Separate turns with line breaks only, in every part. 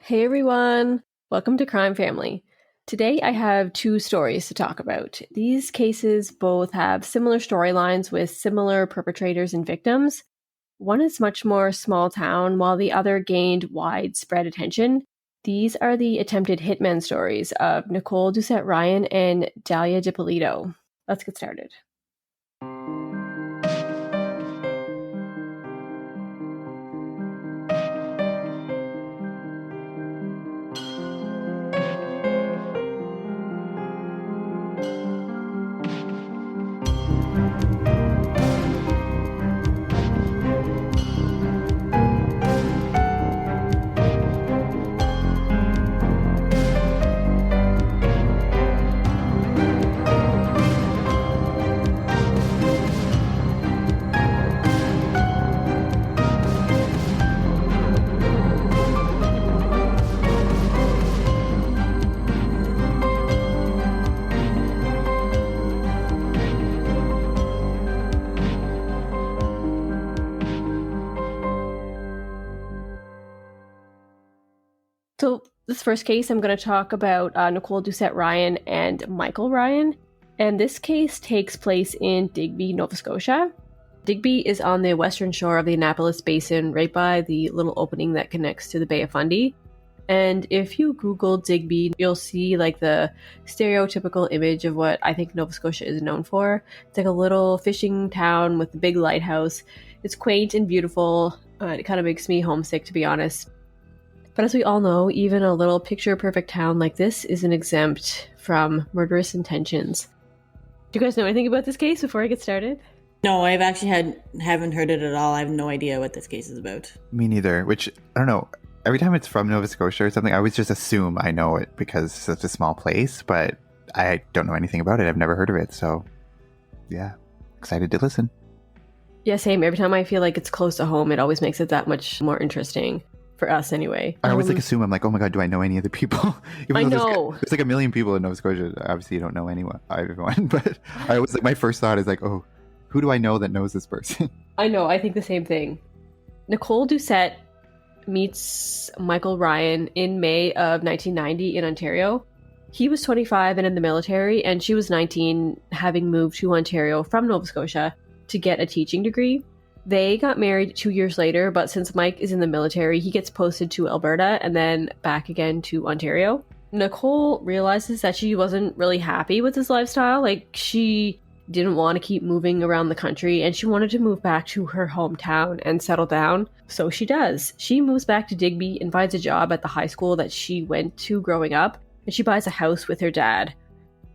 Hey everyone! Welcome to Crime Family. Today I have two stories to talk about. These cases both have similar storylines with similar perpetrators and victims. One is much more small town, while the other gained widespread attention. These are the attempted hitman stories of Nicole Doucet Ryan and Dalia Dippolito. Let's get started. So this first case, I'm going to talk about Nicole Doucet Ryan and Michael Ryan. And this case takes place in Digby, Nova Scotia. Digby is on the western shore of the Annapolis Basin, right by the little opening that connects to the Bay of Fundy. And if you Google Digby, you'll see like the stereotypical image of what I think Nova Scotia is known for. It's like a little fishing town with a big lighthouse. It's quaint and beautiful. It kind of makes me homesick, to be honest. But as we all know, even a little picture-perfect town like this isn't exempt from murderous intentions. Do you guys know anything about this case before I get started?
No, I've actually haven't heard it at all. I have no idea what this case is about.
Me neither, which, I don't know, every time it's from Nova Scotia or something, I always just assume I know it because it's such a small place, but I don't know anything about it. I've never heard of it, so yeah, excited to listen.
Yeah, same. Every time I feel like it's close to home, it always makes it that much more interesting. For us, anyway.
I always assume, I'm like, oh my god, do I know any other people?
I know.
There's like a million people in Nova Scotia. Obviously, you don't know everyone. But I always, like, my first thought is like, oh, who do I know that knows this person?
I know. I think the same thing. Nicole Doucet meets Michael Ryan in May of 1990 in Ontario. He was 25 and in the military, and she was 19, having moved to Ontario from Nova Scotia to get a teaching degree. They got married 2 years later, but since Mike is in the military, he gets posted to Alberta and then back again to Ontario. Nicole realizes that she wasn't really happy with his lifestyle. Like, she didn't want to keep moving around the country, and she wanted to move back to her hometown and settle down. So she does. She moves back to Digby and finds a job at the high school that she went to growing up, and she buys a house with her dad.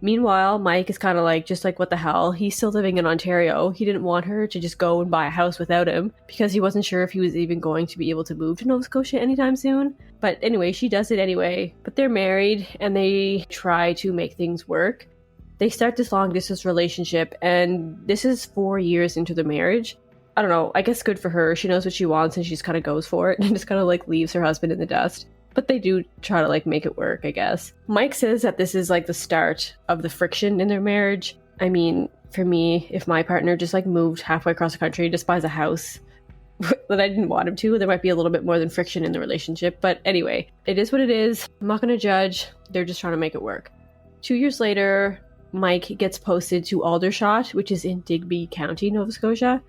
Meanwhile, Mike is kind of like, just like, what the hell? He's still living in Ontario. He didn't want her to just go and buy a house without him because he wasn't sure if he was even going to be able to move to Nova Scotia anytime soon. But anyway, she does it anyway. But they're married and they try to make things work. They start this long distance relationship, and this is 4 years into the marriage. I don't know, I guess good for her. She knows what she wants and she just kind of goes for it and just kind of like leaves her husband in the dust. But they do try to like make it work, I guess. Mike says that this is like the start of the friction in their marriage. I mean, for me, if my partner just like moved halfway across the country, just buys a house that I didn't want him to, there might be a little bit more than friction in the relationship. But anyway, it is what it is. I'm not going to judge. They're just trying to make it work. 2 years later, Mike gets posted to Aldershot, which is in Digby County, Nova Scotia.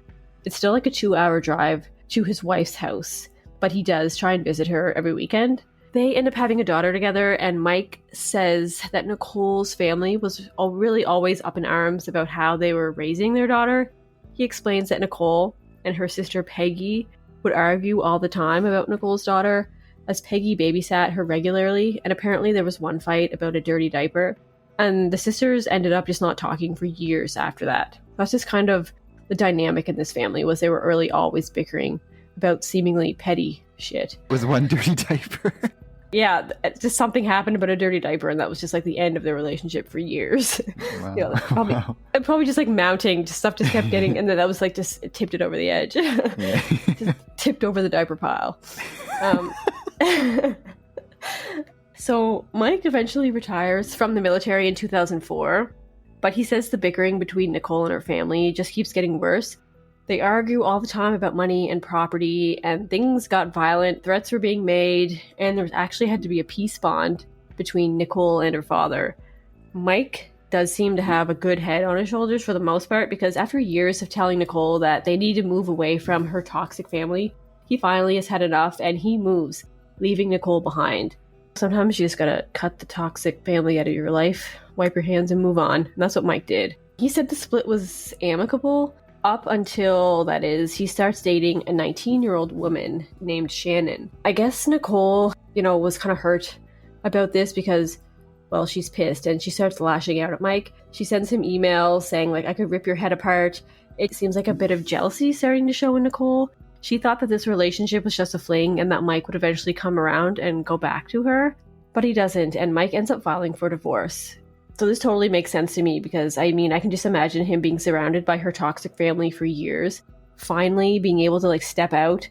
It's still like a 2-hour drive to his wife's house, but he does try and visit her every weekend. They end up having a daughter together, and Mike says that Nicole's family was really always up in arms about how they were raising their daughter. He explains that Nicole and her sister Peggy would argue all the time about Nicole's daughter, as Peggy babysat her regularly, and apparently there was one fight about a dirty diaper. And the sisters ended up just not talking for years after that. That's just kind of the dynamic in this family, was they were early always bickering about seemingly petty shit.
It was one dirty diaper.
Yeah, just something happened about a dirty diaper, and that was just like the end of their relationship for years.
Wow.
You know, probably just like mounting, stuff just kept getting, and then that was like just it tipped it over the edge.
Yeah.
Just tipped over the diaper pile. So Mike eventually retires from the military in 2004, but he says the bickering between Nicole and her family just keeps getting worse. They argue all the time about money and property, and things got violent, threats were being made, and there actually had to be a peace bond between Nicole and her father. Mike does seem to have a good head on his shoulders for the most part, because after years of telling Nicole that they need to move away from her toxic family, he finally has had enough and he moves, leaving Nicole behind. Sometimes you just gotta cut the toxic family out of your life, wipe your hands and move on. And that's what Mike did. He said the split was amicable up until, that is, he starts dating a 19-year-old woman named Shannon. I guess Nicole, was kind of hurt about this because, well, she's pissed and she starts lashing out at Mike. She sends him emails saying, like, I could rip your head apart. It seems like a bit of jealousy starting to show in Nicole. She thought that this relationship was just a fling and that Mike would eventually come around and go back to her, but he doesn't, and Mike ends up filing for divorce. So this totally makes sense to me because, I can just imagine him being surrounded by her toxic family for years, finally being able to, step out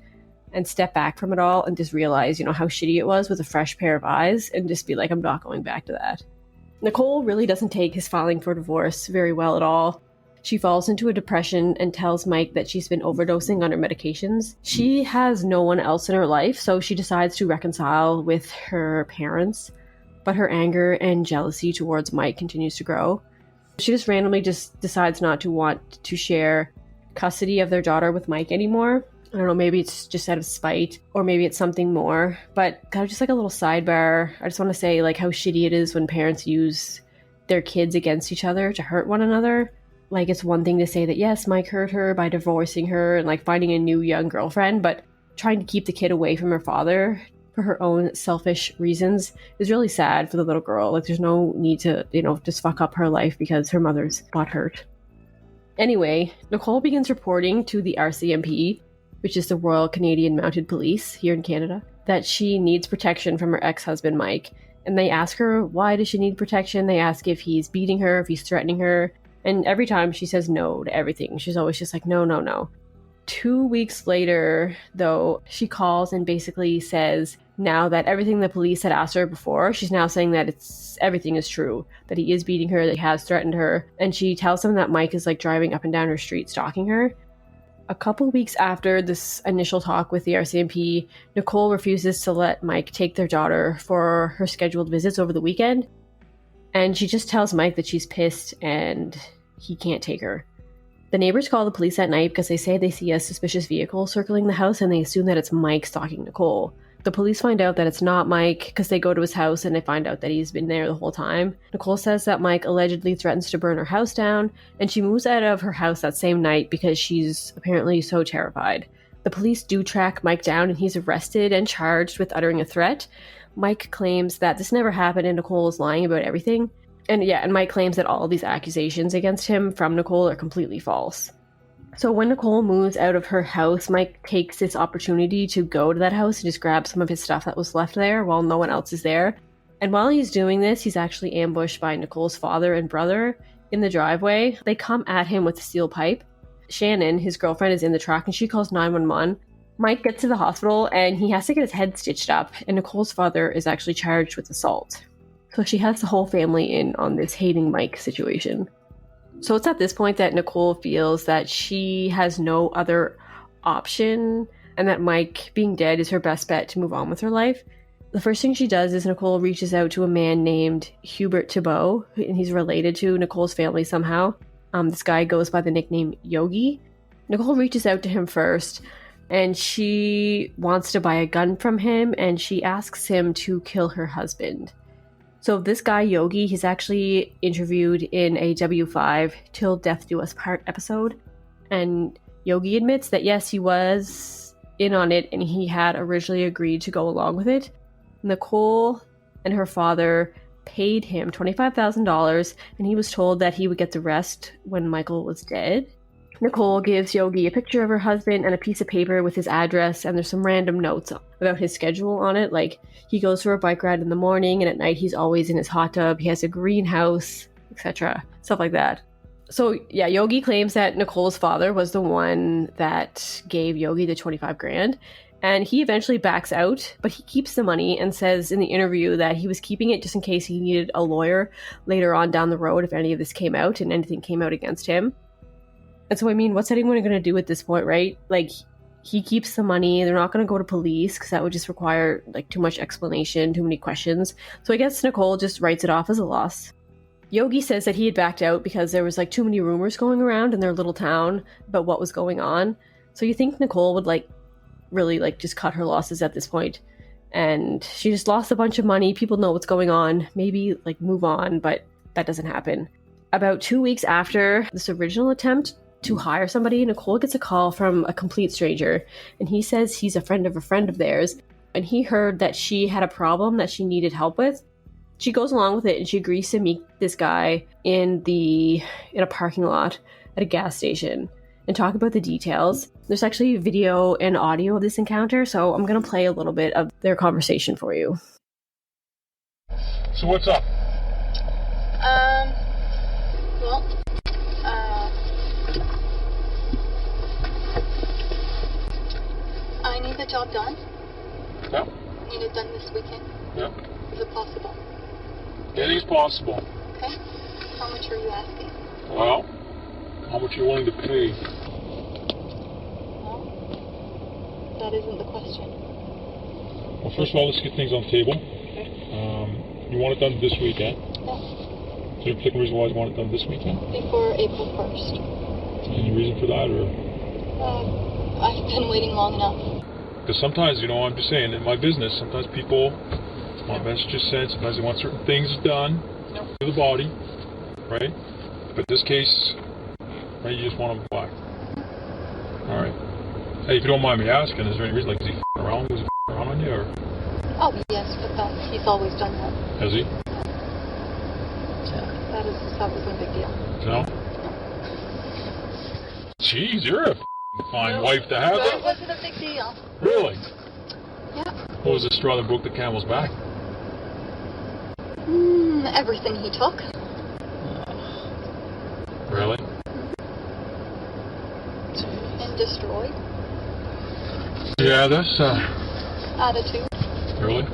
and step back from it all and just realize, how shitty it was with a fresh pair of eyes and just be like, I'm not going back to that. Nicole really doesn't take his filing for divorce very well at all. She falls into a depression and tells Mike that she's been overdosing on her medications. She has no one else in her life, so she decides to reconcile with her parents, but her anger and jealousy towards Mike continues to grow. She just randomly decides not to want to share custody of their daughter with Mike anymore. I don't know, maybe it's just out of spite, or maybe it's something more, but kind of just like a little sidebar. I just want to say how shitty it is when parents use their kids against each other to hurt one another. It's one thing to say that, yes, Mike hurt her by divorcing her and, finding a new young girlfriend, but trying to keep the kid away from her father for her own selfish reasons is really sad for the little girl. There's no need to, just fuck up her life because her mother's got hurt. Anyway, Nicole begins reporting to the RCMP, which is the Royal Canadian Mounted Police here in Canada, that she needs protection from her ex-husband, Mike. And they ask her, why does she need protection? They ask if he's beating her, if he's threatening her. And every time she says no to everything. She's always just like, no, no, no. 2 weeks later, though, she calls and basically says now that everything the police had asked her before, she's now saying that everything is true, that he is beating her, that he has threatened her. And she tells them that Mike is driving up and down her street stalking her. A couple weeks after this initial talk with the RCMP, Nicole refuses to let Mike take their daughter for her scheduled visits over the weekend. And she just tells Mike that she's pissed and he can't take her. The neighbors call the police at night because they say they see a suspicious vehicle circling the house and they assume that it's Mike stalking Nicole. The police find out that it's not Mike because they go to his house and they find out that he's been there the whole time. Nicole says that Mike allegedly threatens to burn her house down, and she moves out of her house that same night because she's apparently so terrified. The police do track Mike down and he's arrested and charged with uttering a threat. Mike claims that this never happened and Nicole is lying about everything. And Mike claims that all of these accusations against him from Nicole are completely false. So when Nicole moves out of her house, Mike takes this opportunity to go to that house and just grab some of his stuff that was left there while no one else is there. And while he's doing this, he's actually ambushed by Nicole's father and brother in the driveway. They come at him with a steel pipe. Shannon, his girlfriend, is in the truck and she calls 911. Mike gets to the hospital and he has to get his head stitched up, and Nicole's father is actually charged with assault. So she has the whole family in on this hating Mike situation. So it's at this point that Nicole feels that she has no other option and that Mike being dead is her best bet to move on with her life. The first thing she does is Nicole reaches out to a man named Hubert Thibault, and he's related to Nicole's family somehow. This guy goes by the nickname Yogi. Nicole reaches out to him first, and she wants to buy a gun from him, and she asks him to kill her husband. So this guy, Yogi, he's actually interviewed in a W5 Til Death Do Us part episode. And Yogi admits that yes, he was in on it and he had originally agreed to go along with it. Nicole and her father paid him $25,000 and he was told that he would get the rest when Michael was dead. Nicole gives Yogi a picture of her husband and a piece of paper with his address, and there's some random notes about his schedule on it, like he goes for a bike ride in the morning and at night he's always in his hot tub, he has a greenhouse, etc. Stuff like that. So yeah, Yogi claims that Nicole's father was the one that gave Yogi the $25,000, and he eventually backs out, but he keeps the money and says in the interview that he was keeping it just in case he needed a lawyer later on down the road if any of this came out and anything came out against him. And so, I mean, what's anyone going to do at this point, right? Like, he keeps the money. They're not going to go to police because that would just require, like, too much explanation, too many questions. So I guess Nicole just writes it off as a loss. Yogi says that he had backed out because there was, like, too many rumors going around in their little town about what was going on. So you think Nicole would, like, really, like, just cut her losses at this point. And she just lost a bunch of money. People know what's going on. Maybe, like, move on, but that doesn't happen. About 2 weeks after this original attempt to hire somebody, Nicole gets a call from a complete stranger, and he says he's a friend of theirs, and he heard that she had a problem that she needed help with. She goes along with it, and she agrees to meet this guy in a parking lot at a gas station and talk about the details. There's actually video and audio of this encounter, so I'm going to play a little bit of their conversation for you.
So what's up?
I need the job done.
Yeah.
Need it done this weekend.
Yeah.
Is it possible?
It is possible.
Okay. How much are you asking?
Well, how much are you willing to pay?
Well, that isn't the question.
Well, first of all, let's get things on the table.
Okay.
You want it done this weekend?
Yeah.
Is there a particular reason why you want it done this weekend?
Before April 1st.
Any reason for that, or?
I've been waiting long enough.
Because sometimes, I'm just saying, in my business, sometimes people want messages sent, sometimes they want certain things done to the body, right? But in this case, right, you just want them black. All right. Hey, if you don't mind me asking, is there any reason, like, is he f***ing around? Was he f***ing around on you, or?
Oh, yes, but he's always done that.
Has he?
So that was no big deal.
No? Jeez, you're a fine wife to have.
It wasn't a big deal.
Really?
Yeah.
What was the straw that broke the camel's back?
Everything he took.
Really?
And destroyed.
Yeah, that's
Attitude.
really?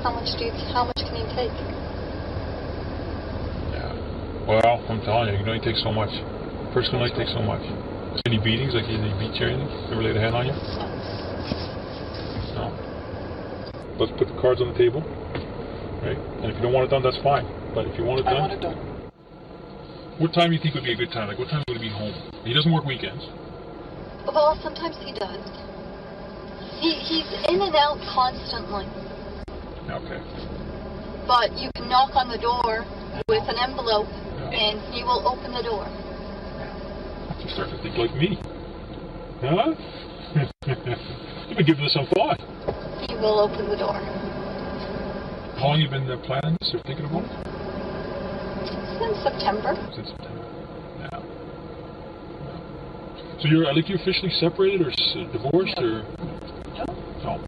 How much can he take?
Yeah. Well, I'm telling you, he takes so much. Personally, he takes so much. Any beatings? Like, did he beat you or anything? Ever laid a hand on you? No. Let's put the cards on the table, right? And if you don't want it done, that's fine. But if you want it done...
I want it done.
What time do you think would be a good time? Like, what time would he be home? He doesn't work weekends.
Well, sometimes he does. He's in and out constantly.
Okay.
But you can knock on the door with an envelope, and he will open the door.
You start to think like me. Huh? You've been giving this some thought.
He will open the door.
How long have you been planning this or thinking about it?
Since September.
Since September. Yeah. So you're officially separated or divorced or? No.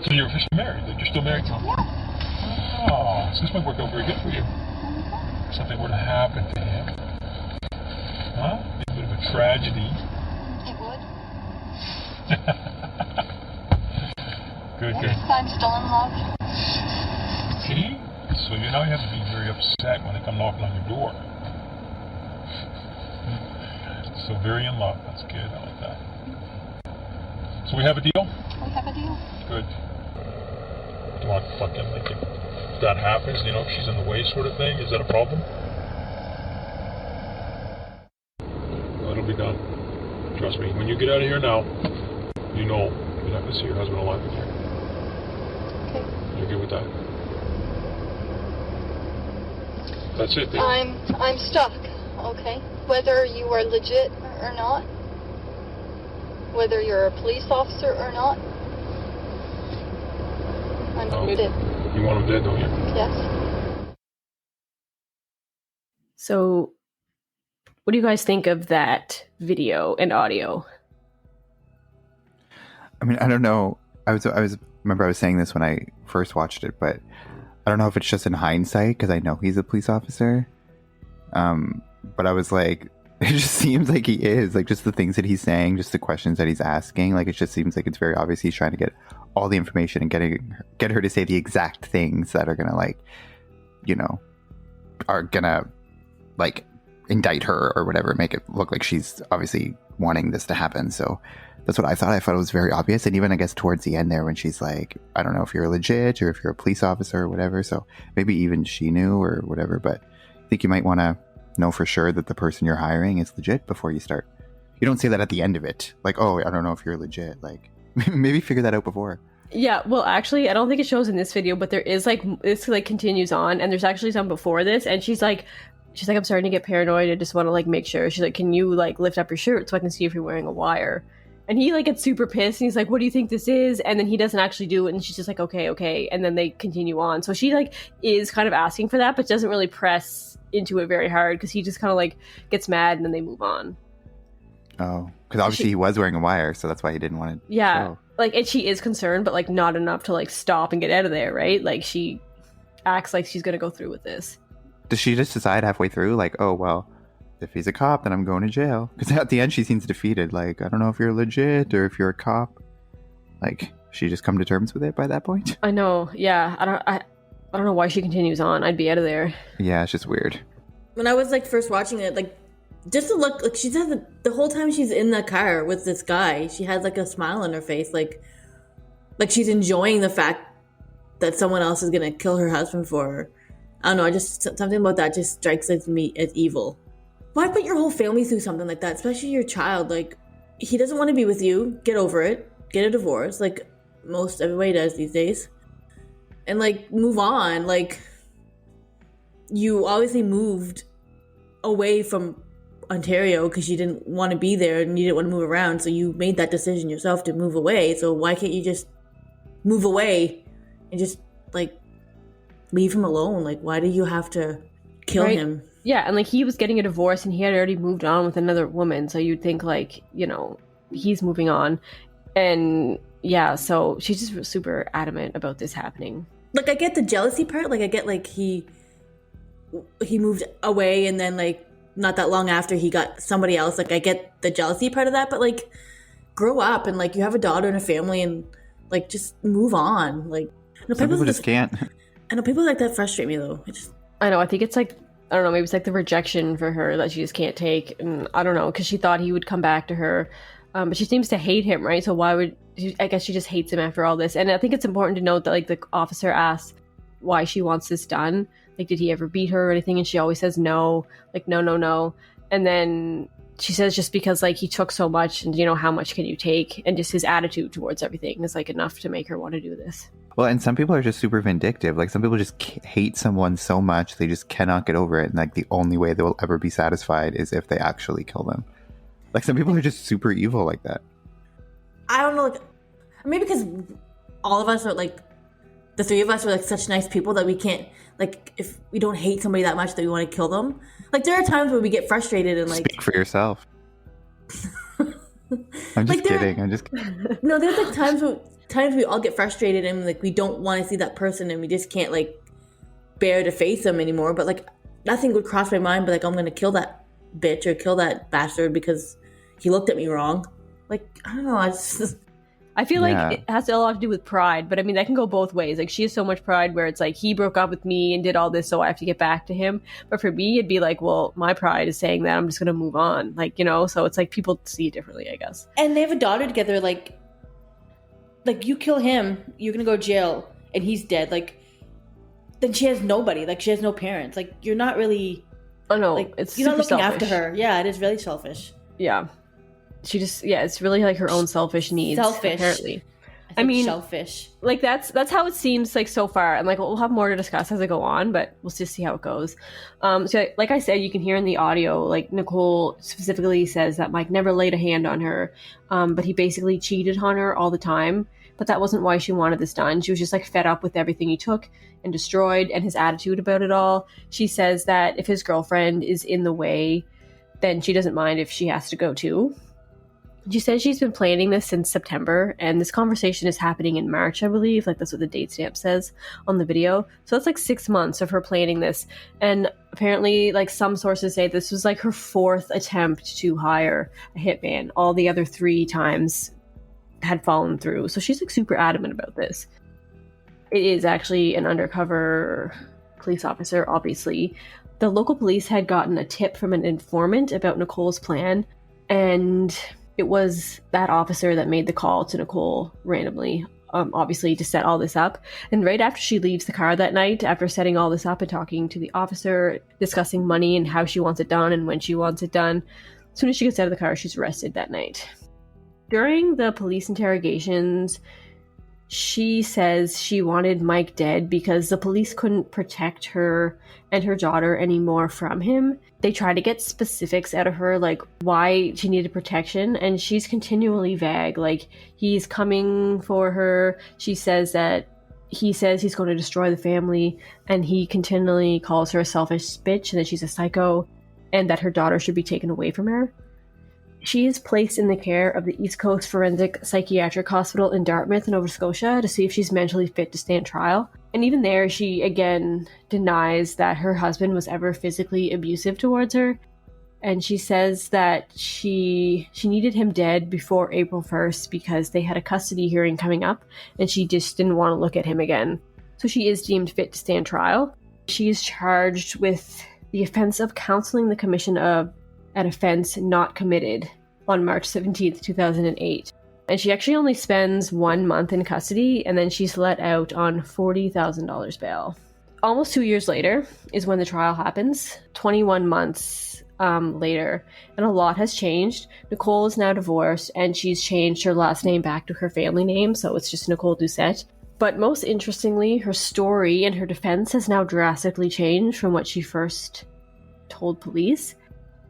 So you're officially married? Like, you're still married to him?
Yeah.
Oh, so this might work out very good for you. If something were to happen to him. Huh? A bit of a tragedy.
It would.
Good.
I'm still in love.
See? So now you have to be very upset when they come knocking on your door. So very in love. That's good. I like that. So we have a deal?
We have a deal.
Good. Do you want fucking, like, if that happens, if she's in the way sort of thing, is that a problem? It'll be done. Trust me. When you get out of here now, you're not going to see your husband alive again.
Okay.
You're good with that? That's it, baby.
I'm stuck, okay? Whether you are legit or not, whether you're a police officer or not, I'm dead.
You want him dead, don't you?
Yes.
So, what do you guys think of that video and audio?
I mean, I don't know. I remember I was saying this when I first watched it, but I don't know if it's just in hindsight because I know he's a police officer. But I was like, it just seems like he is, like, just the things that he's saying, just the questions that he's asking. Like, it just seems like it's very obvious he's trying to get all the information and get her to say the exact things that are gonna, like, are gonna, like, indict her or whatever, make it look like she's obviously wanting this to happen. So that's what I thought. I thought it was very obvious. And even I guess towards the end there when she's like, I don't know if you're legit or if you're a police officer or whatever. So maybe even she knew or whatever. But I think you might want to know for sure that the person you're hiring is legit before you start. You don't say that at the end of it. Like, oh, I don't know if you're legit. Like, maybe figure that out before.
Yeah, well, actually, I don't think it shows in this video, but there is like, this like continues on, and there's actually some before this, and she's like, I'm starting to get paranoid. I just want to like make sure. She's like, can you like lift up your shirt so I can see if you're wearing a wire? And he like gets super pissed, and he's like, what do you think this is? And then he doesn't actually do it, and she's just like, okay. And then they continue on. So she like is kind of asking for that, but doesn't really press into it very hard because he just kind of like gets mad, and then they move on.
Oh, because obviously he was wearing a wire, so that's why he didn't want to show.
Like, and she is concerned, but like not enough to like stop and get out of there, right? Like she acts like she's gonna go through with this.
Does she just decide halfway through, like, oh, well, if he's a cop, then I'm going to jail? Because at the end, she seems defeated. Like, I don't know if you're legit or if you're a cop. Like, she just come to terms with it by that point?
I know, yeah. I don't know why she continues on. I'd be out of there.
Yeah, it's just weird.
When I was like first watching it, like, just to look, like she's had the whole time she's in the car with this guy, she has like a smile on her face, like she's enjoying the fact that someone else is gonna kill her husband for her. I don't know, I just, something about that just strikes at me as evil. Why put your whole family through something like that, especially your child? Like, he doesn't want to be with you. Get over it. Get a divorce, like most everybody does these days. And like, move on. Like, you obviously moved away from Ontario because you didn't want to be there and you didn't want to move around, so you made that decision yourself to move away. So why can't you just move away and just like leave him alone? Like, why do you have to kill him?
Yeah, and like he was getting a divorce and he had already moved on with another woman, so you'd think like, you know, he's moving on. And yeah, so she's just super adamant about this happening. Like,
I get the jealousy part. Like, I get like he moved away and then like not that long after he got somebody else. Like, I get the jealousy part of that, but like, grow up and like you have a daughter and a family and like just move on. Like,
some people just can't.
I know people like that frustrate me though.
I know. I think it's like, I don't know, maybe it's like the rejection for her that she just can't take. And I don't know, because she thought he would come back to her. But she seems to hate him, right? So why would I guess she just hates him after all this. And I think it's important to note that like the officer asked why she wants this done. Like, did he ever beat her or anything? And she always says no. Like, no. And then she says just because like he took so much and, you know, how much can you take? And just his attitude towards everything is like enough to make her want to do this.
Well, and some people are just super vindictive. Like, some people just hate someone so much they just cannot get over it. And like the only way they will ever be satisfied is if they actually kill them. Like, some people are just super evil like that.
I don't know, like, maybe because all of us are like, the three of us are like such nice people that we can't, like, if we don't hate somebody that much that we want to kill them. Like, there are times where we get frustrated and like...
Speak for yourself. I'm just kidding. I'm just kidding.
No, there's like times we all get frustrated and like we don't want to see that person and we just can't like bear to face them anymore. But like, nothing would cross my mind, but like, I'm going to kill that bitch or kill that bastard because he looked at me wrong. Like, I don't know, I feel
like it has a lot to do with pride, but I mean, that can go both ways. Like, she has so much pride where it's like, he broke up with me and did all this, so I have to get back to him. But for me, it'd be like, well, my pride is saying that I'm just going to move on. Like, you know, so it's like people see it differently, I guess.
And they have a daughter together. Like you kill him, you're going to go to jail and he's dead. Like, then she has nobody. Like, she has no parents. Like, you're not really...
Oh, no,
like,
it's
you're not looking
selfish.
after her. Yeah, it is really selfish.
Yeah. She just, it's really like her own selfish needs.
Selfish.
Apparently.
I mean, selfish.
Like, that's how it seems like so far. And like, we'll have more to discuss as I go on, but we'll just see how it goes. So like I said, you can hear in the audio, like Nicole specifically says that Mike never laid a hand on her, but he basically cheated on her all the time. But that wasn't why she wanted this done. She was just like fed up with everything he took and destroyed and his attitude about it all. She says that if his girlfriend is in the way, then she doesn't mind if she has to go too. She says she's been planning this since September, and this conversation is happening in March, I believe. Like, that's what the date stamp says on the video. So that's like 6 months of her planning this. And apparently, like, some sources say this was like her 4th attempt to hire a hitman. All the other 3 times had fallen through. So she's like super adamant about this. It is actually an undercover police officer, obviously. The local police had gotten a tip from an informant about Nicole's plan, and it was that officer that made the call to Nicole randomly, obviously to set all this up. And right after she leaves the car that night, after setting all this up and talking to the officer, discussing money and how she wants it done and when she wants it done, as soon as she gets out of the car, she's arrested that night. During the police interrogations, she says she wanted Mike dead because the police couldn't protect her and her daughter anymore from him. They try to get specifics out of her, like why she needed protection, and she's continually vague. Like, he's coming for her. She says that he says he's going to destroy the family, and he continually calls her a selfish bitch and that she's a psycho and that her daughter should be taken away from her. She is placed in the care of the East Coast Forensic Psychiatric Hospital in Dartmouth, Nova Scotia, to see if she's mentally fit to stand trial. And even there, she again denies that her husband was ever physically abusive towards her. And she says that she needed him dead before April 1st because they had a custody hearing coming up, and she just didn't want to look at him again. So she is deemed fit to stand trial. She is charged with the offense of counseling the commission of an offense not committed on March 17th, 2008. And she actually only spends 1 month in custody, and then she's let out on $40,000 bail. Almost 2 years later is when the trial happens, 21 months later, and a lot has changed. Nicole is now divorced, and she's changed her last name back to her family name, so it's just Nicole Doucet. But most interestingly, her story and her defense has now drastically changed from what she first told police.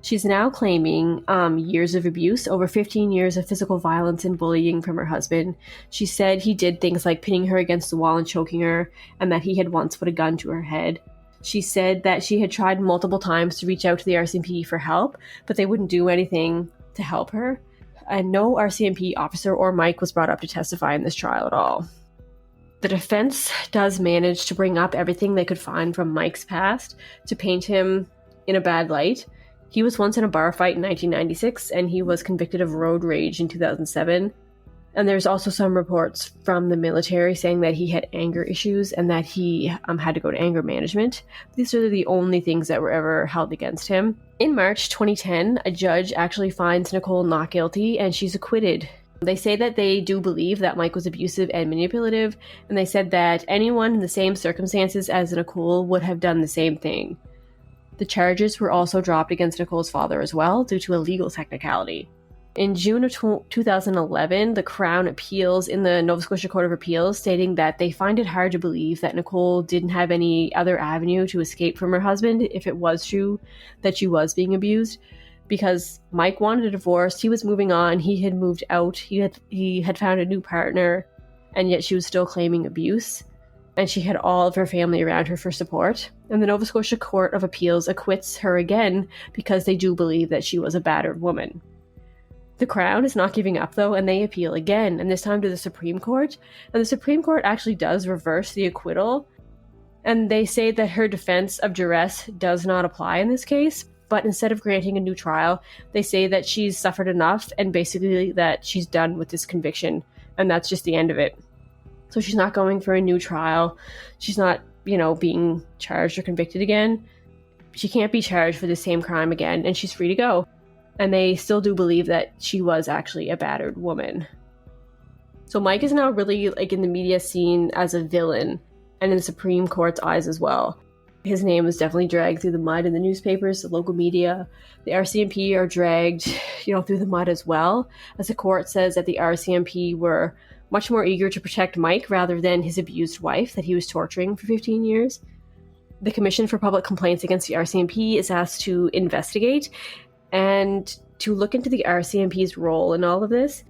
She's now claiming years of abuse, over 15 years of physical violence and bullying from her husband. She said he did things like pinning her against the wall and choking her, and that he had once put a gun to her head. She said that she had tried multiple times to reach out to the RCMP for help, but they wouldn't do anything to help her. And no RCMP officer or Mike was brought up to testify in this trial at all. The defense does manage to bring up everything they could find from Mike's past to paint him in a bad light. He was once in a bar fight in 1996, and he was convicted of road rage in 2007. And there's also some reports from the military saying that he had anger issues and that he had to go to anger management. These are the only things that were ever held against him. In March 2010, a judge actually finds Nicole not guilty, and she's acquitted. They say that they do believe that Mike was abusive and manipulative, and they said that anyone in the same circumstances as Nicole would have done the same thing. The charges were also dropped against Nicole's father as well, due to a legal technicality. In June of 2011, the Crown appeals in the Nova Scotia Court of Appeals, stating that they find it hard to believe that Nicole didn't have any other avenue to escape from her husband if it was true that she was being abused, because Mike wanted a divorce, he was moving on, he had moved out, he had found a new partner, and yet she was still claiming abuse. And she had all of her family around her for support. And the Nova Scotia Court of Appeals acquits her again because they do believe that she was a battered woman. The Crown is not giving up, though, and they appeal again, and this time to the Supreme Court. And the Supreme Court actually does reverse the acquittal, and they say that her defense of duress does not apply in this case, but instead of granting a new trial, they say that she's suffered enough and basically that she's done with this conviction, and that's just the end of it. So she's not going for a new trial. She's not, being charged or convicted again. She can't be charged for the same crime again, and she's free to go. And they still do believe that she was actually a battered woman. So Mike is now really in the media scene as a villain, and in the Supreme Court's eyes as well. His name was definitely dragged through the mud in the newspapers, the local media. The RCMP are dragged, through the mud as well, as the court says that the RCMP were much more eager to protect Mike rather than his abused wife that he was torturing for 15 years. The Commission for Public Complaints against the RCMP is asked to investigate and to look into the RCMP's role in all of this.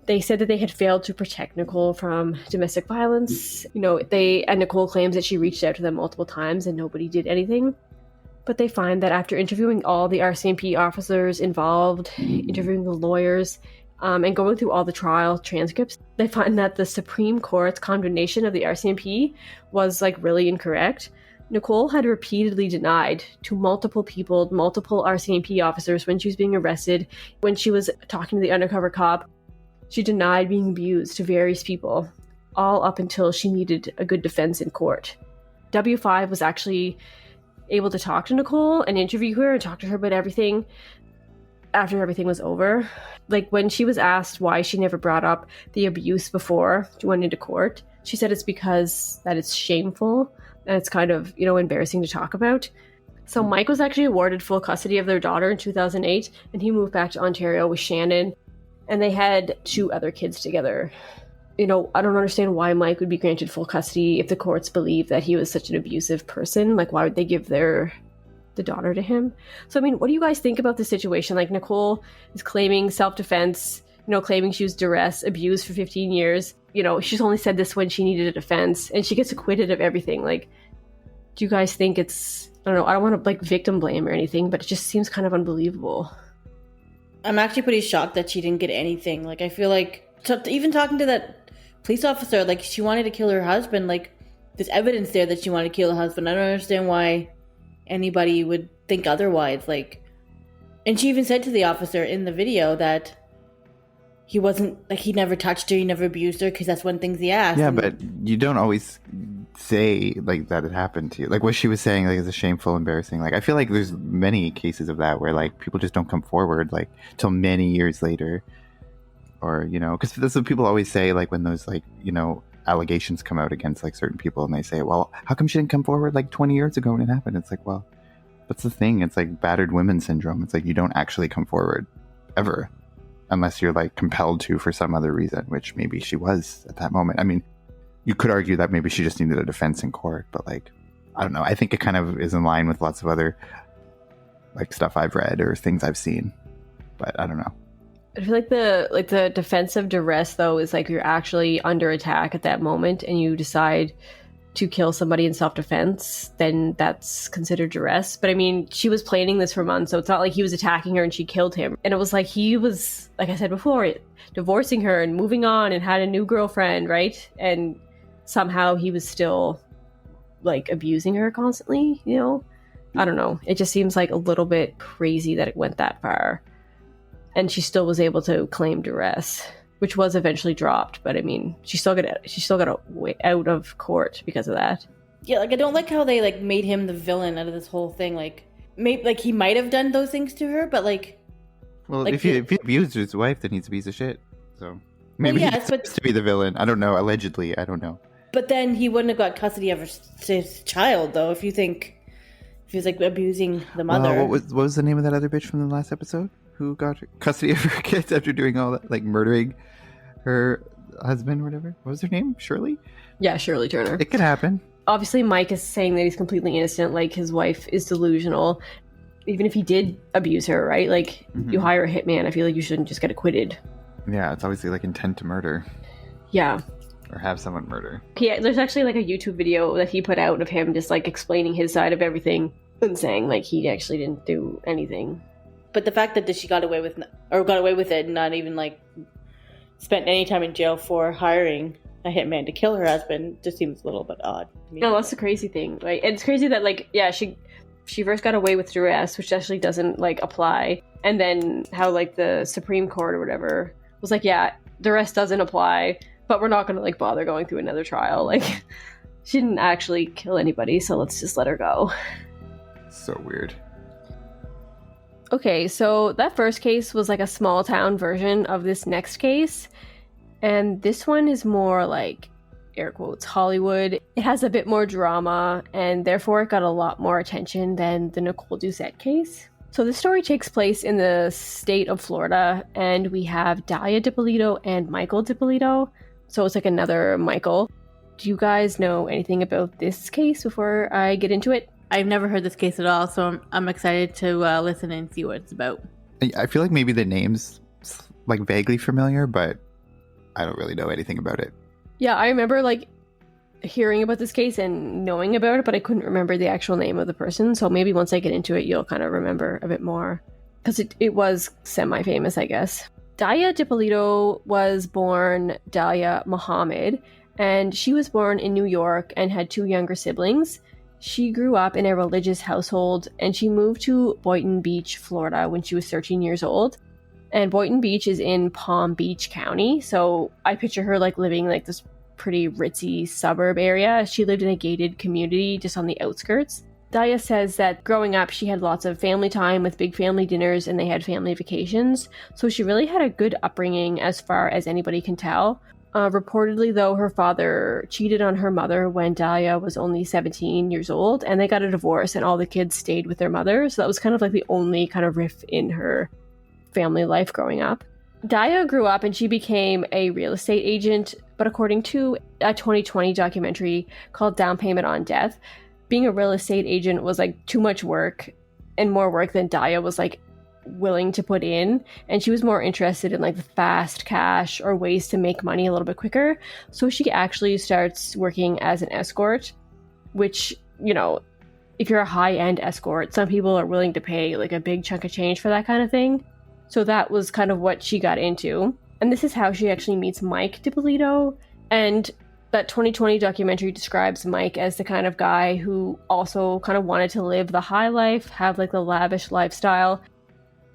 They said that they had failed to protect Nicole from domestic violence. And Nicole claims that she reached out to them multiple times and nobody did anything. But they find that after interviewing all the RCMP officers involved, interviewing the lawyers, and going through all the trial transcripts, they find that the Supreme Court's condemnation of the RCMP was really incorrect. Nicole had repeatedly denied to multiple people, multiple RCMP officers when she was being arrested, when she was talking to the undercover cop, she denied being abused to various people, all up until she needed a good defense in court. W5 was actually able to talk to Nicole and interview her and talk to her about everything after everything was over. Like, when she was asked why she never brought up the abuse before she went into court, she said it's because that it's shameful and it's kind of, embarrassing to talk about. So Mike was actually awarded full custody of their daughter in 2008, and he moved back to Ontario with Shannon, and they had 2 other kids together. I don't understand why Mike would be granted full custody if the courts believe that he was such an abusive person. Like, why would they give the daughter to him? So, I mean, what do you guys think about the situation? Like, Nicole is claiming self-defense, claiming she was abused for 15 years. She's only said this when she needed a defense, and she gets acquitted of everything. Like, do you guys think it's, I don't know, I don't want to, like, victim blame or anything, but it just seems kind of unbelievable.
I'm actually pretty shocked that she didn't get anything. Like, I feel like, even talking to that police officer, like, she wanted to kill her husband. Like, there's evidence there that she wanted to kill her husband. I don't understand why anybody would think otherwise. Like, and she even said to the officer in the video that he wasn't, like, he never touched her, he never abused her, because that's one thing he asked.
Yeah, but you don't always say, like, that it happened to you. Like, what she was saying, like, is a shameful, embarrassing. Like, I feel like there's many cases of that where, like, people just don't come forward, like, till many years later. Or, because that's what people always say, like, when those, like, allegations come out against, like, certain people, and they say, well, how come she didn't come forward, like, 20 years ago when it happened? It's like, well, that's the thing. It's like battered women syndrome. It's like you don't actually come forward ever unless you're, like, compelled to for some other reason, which maybe she was at that moment. I mean, you could argue that maybe she just needed a defense in court, but, like, I don't know. I think it kind of is in line with lots of other, like, stuff I've read or things I've seen, but I don't know.
I feel like the defensive duress, though, is like you're actually under attack at that moment and you decide to kill somebody in self-defense, then that's considered duress. But I mean, she was planning this for months, so it's not like he was attacking her and she killed him. And it was like he was, like I said before, divorcing her and moving on and had a new girlfriend, right? And somehow he was still, like, abusing her constantly, I don't know. It just seems like a little bit crazy that it went that far. And she still was able to claim duress, which was eventually dropped. But I mean, she still got out of court because of that.
Yeah, like, I don't like how they, like, made him the villain out of this whole thing. Like, maybe, like, he might have done those things to her, but, like,
well,
like,
if he abused his wife, then he's a piece of shit. So maybe he's supposed to be the villain. I don't know. Allegedly, I don't know.
But then he wouldn't have got custody of his child, though. If he was, like, abusing the mother.
What was the name of that other bitch from the last episode? Who got custody of her kids after doing all that, like murdering her husband or whatever? What was her name? Shirley?
Yeah, Shirley Turner.
It could happen.
Obviously, Mike is saying that he's completely innocent, like his wife is delusional. Even if he did abuse her, right? Like, you hire a hitman, I feel like you shouldn't just get acquitted.
Yeah, it's obviously like intent to murder.
Yeah.
Or have someone murder.
Yeah, there's actually like a YouTube video that he put out of him just like explaining his side of everything and saying like he actually didn't do anything.
But the fact that she got away with it and not even, like, spent any time in jail for hiring a hitman to kill her husband just seems a little bit odd to me.
No, that's the crazy thing. Like, it's crazy that, like, yeah, she first got away with duress, which actually doesn't, like, apply. And then how, like, the Supreme Court or whatever was like, yeah, duress doesn't apply, but we're not going to, like, bother going through another trial. Like, she didn't actually kill anybody, so let's just let her go.
So weird.
Okay, so that first case was like a small town version of this next case. And this one is more like, air quotes, Hollywood. It has a bit more drama, and therefore it got a lot more attention than the Nicole Doucet case. So the story takes place in the state of Florida, and we have Dalia Dippolito and Michael Dippolito. So it's like another Michael. Do you guys know anything about this case before I get into it?
I've never heard this case at all, so I'm excited to listen and see what it's about.
I feel like maybe the name's like vaguely familiar, but I don't really know anything about it.
Yeah, I remember like hearing about this case and knowing about it, but I couldn't remember the actual name of the person. So maybe once I get into it, you'll kind of remember a bit more. Because it was semi-famous, I guess. Dalia Dippolito was born Dalia Muhammad, and she was born in New York and had 2 younger siblings. She grew up in a religious household, and she moved to Boynton Beach, Florida when she was 13 years old. And Boynton Beach is in Palm Beach County, so I picture her like living like this pretty ritzy suburb area. She lived in a gated community just on the outskirts. Dalia says that growing up, she had lots of family time with big family dinners and they had family vacations. So she really had a good upbringing as far as anybody can tell. Reportedly, though, her father cheated on her mother when Dalia was only 17 years old, and they got a divorce and all the kids stayed with their mother. So that was kind of like the only kind of riff in her family life growing up. Dalia grew up and she became a real estate agent, but according to a 2020 documentary called Down Payment on Death, being a real estate agent was like too much work and more work than Dalia was like willing to put in, and she was more interested in like the fast cash or ways to make money a little bit quicker. So she actually starts working as an escort, which, you know, if you're a high-end escort, some people are willing to pay like a big chunk of change for that kind of thing. So that was kind of what she got into, and this is how she actually meets Mike Dippolito. And that 2020 documentary describes Mike as the kind of guy who also kind of wanted to live the high life, have like the lavish lifestyle.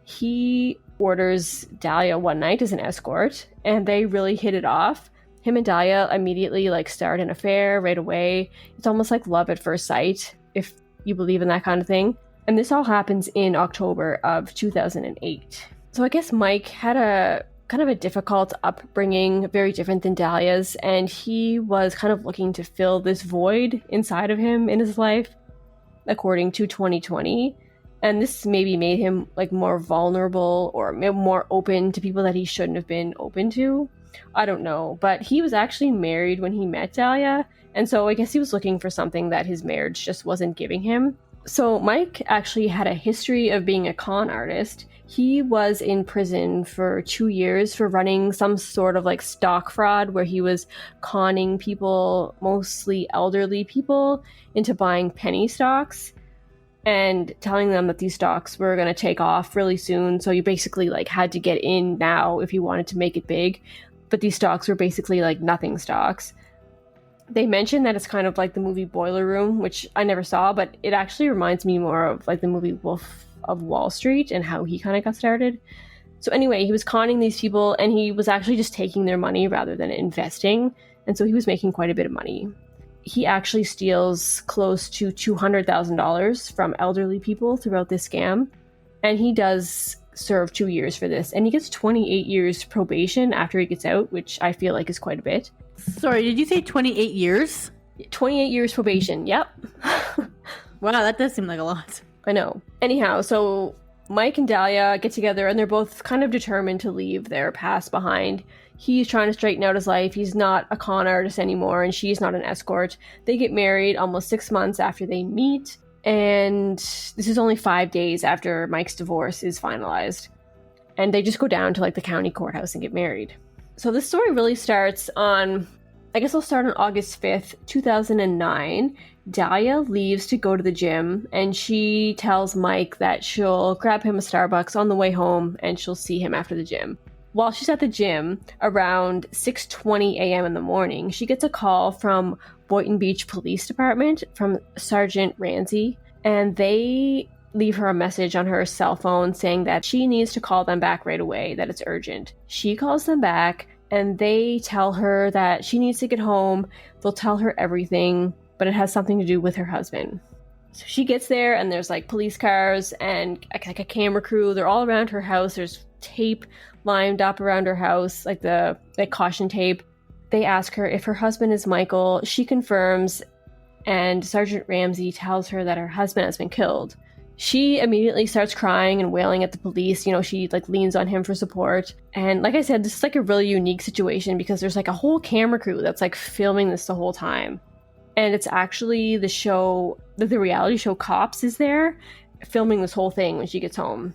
He orders Dalia one night as an escort, and they really hit it off. Him and Dalia immediately like start an affair right away. It's almost like love at first sight, if you believe in that kind of thing. And this all happens in October of 2008. So I guess Mike had a kind of a difficult upbringing, very different than Dalia's, and he was kind of looking to fill this void inside of him in his life, according to 2020. And this maybe made him like more vulnerable or more open to people that he shouldn't have been open to. I don't know, but he was actually married when he met Dalia, and so I guess he was looking for something that his marriage just wasn't giving him. So Mike actually had a history of being a con artist. He was in prison for 2 years for running some sort of like stock fraud where he was conning people, mostly elderly people, into buying penny stocks and telling them that these stocks were going to take off really soon. So you basically like had to get in now if you wanted to make it big. But these stocks were basically like nothing stocks. They mention that it's kind of like the movie Boiler Room, which I never saw, but it actually reminds me more of like the movie Wolf of Wall Street and how he kind of got started. So anyway, he was conning these people and he was actually just taking their money rather than investing. And so he was making quite a bit of money. He actually steals close to $200,000 from elderly people throughout this scam. And he does serve 2 years for this. And he gets 28 years probation after he gets out, which I feel like is quite a bit.
Sorry, did you say 28 years?
28 years probation, yep.
Wow, that does seem like a lot.
I know. Anyhow, so Mike and Dalia get together and they're both kind of determined to leave their past behind. He's trying to straighten out his life. He's not a con artist anymore and she's not an escort. They get married almost 6 months after they meet, and this is only 5 days after Mike's divorce is finalized. And they just go down to like the county courthouse and get married. So this story really starts on, I guess I'll start on August 5th, 2009. Dalia leaves to go to the gym, and she tells Mike that she'll grab him a Starbucks on the way home, and she'll see him after the gym. While she's at the gym, around 6:20 a.m. in the morning, she gets a call from Boynton Beach Police Department from Sergeant Ramsey, and they leave her a message on her cell phone saying that she needs to call them back right away, that it's urgent. She calls them back and they tell her that she needs to get home. They'll tell her everything, but it has something to do with her husband. So she gets there and there's like police cars and like a camera crew. They're all around her house. There's tape lined up around her house, like the caution tape. They ask her if her husband is Michael. She confirms, and Sergeant Ramsey tells her that her husband has been killed. She immediately starts crying and wailing at the police. You know, she like leans on him for support. And like I said, this is like a really unique situation because there's like a whole camera crew that's like filming this the whole time. And it's actually the reality show Cops is there filming this whole thing when she gets home.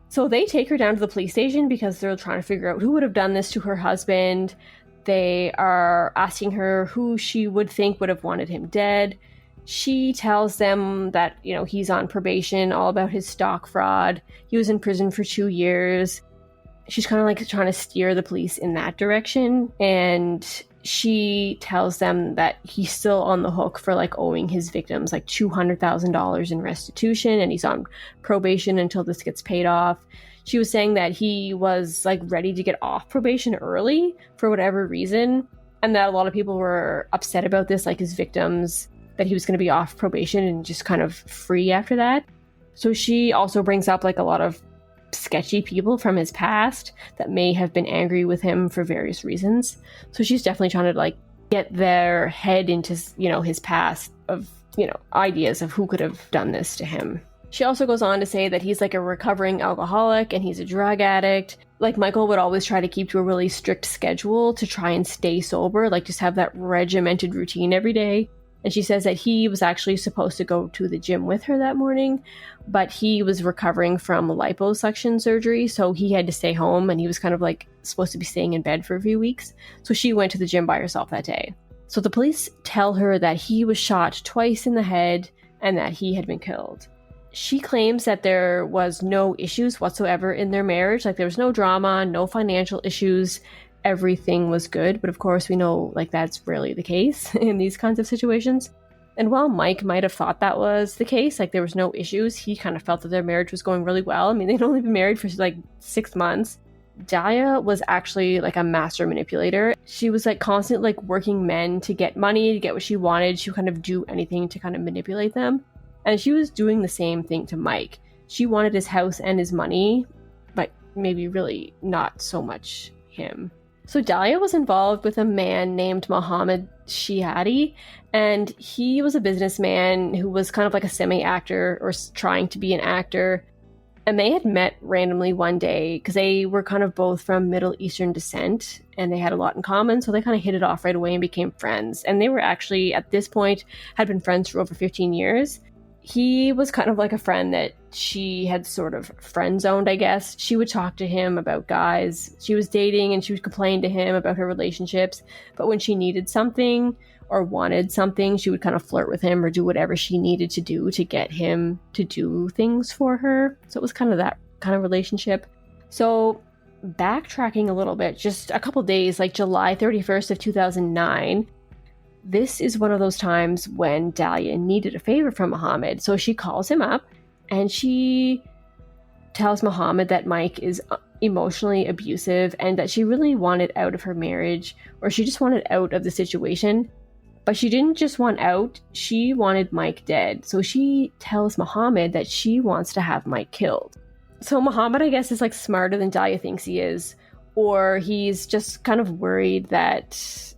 So they take her down to the police station because they're trying to figure out who would have done this to her husband. They are asking her who she would think would have wanted him dead. She tells them that, you know, he's on probation, all about his stock fraud. He was in prison for 2 years. She's kind of like trying to steer the police in that direction. And she tells them that he's still on the hook for like owing his victims like $200,000 in restitution, and he's on probation until this gets paid off. She was saying that he was like ready to get off probation early for whatever reason, and that a lot of people were upset about this, like his victims, that he was going to be off probation and just kind of free after that. So she also brings up like a lot of sketchy people from his past that may have been angry with him for various reasons. So she's definitely trying to like get their head into, his past of, ideas of who could have done this to him. She also goes on to say that he's like a recovering alcoholic and he's a drug addict. Like Michael would always try to keep to a really strict schedule to try and stay sober, like just have that regimented routine every day. And she says that he was actually supposed to go to the gym with her that morning, but he was recovering from liposuction surgery, so he had to stay home, and he was kind of like supposed to be staying in bed for a few weeks. So she went to the gym by herself that day. So the police tell her that he was shot twice in the head and that he had been killed. She claims that there was no issues whatsoever in their marriage, like there was no drama, no financial issues. Everything was good, but of course we know like that's rarely the case in these kinds of situations. And while Mike might have thought that was the case, like there was no issues, he kind of felt that their marriage was going really well. I mean, they'd only been married for like 6 months. Dalia was actually like a master manipulator. She was like constant like working men to get money, to get what she wanted. She would kind of do anything to kind of manipulate them. And she was doing the same thing to Mike. She wanted his house and his money, but maybe really not so much him. So Dalia was involved with a man named Mohammed Shihadi, and he was a businessman who was kind of like a semi-actor or trying to be an actor. And they had met randomly one day because they were kind of both from Middle Eastern descent and they had a lot in common. So they kind of hit it off right away and became friends. And they were actually, at this point, had been friends for over 15 years. He was kind of like a friend that she had sort of friend zoned, I guess. She would talk to him about guys she was dating and she would complain to him about her relationships. But when she needed something or wanted something, she would kind of flirt with him or do whatever she needed to do to get him to do things for her. So it was kind of that kind of relationship. So backtracking a little bit, just a couple days, like July 31st of 2009, this is one of those times when Dalia needed a favor from Mohammed. So she calls him up and she tells Mohammed that Mike is emotionally abusive and that she really wanted out of her marriage, or she just wanted out of the situation. But she didn't just want out, she wanted Mike dead. So she tells Mohammed that she wants to have Mike killed. So Mohammed, I guess, is like smarter than Dalia thinks he is, or he's just kind of worried that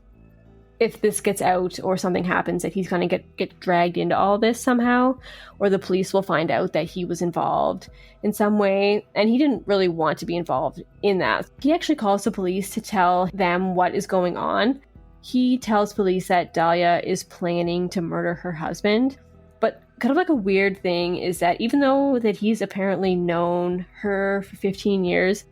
if this gets out or something happens, that he's going to get dragged into all this somehow, or the police will find out that he was involved in some way. And he didn't really want to be involved in that. He actually calls the police to tell them what is going on. He tells police that Dalia is planning to murder her husband. But kind of like a weird thing is that even though that he's apparently known her for 15 years,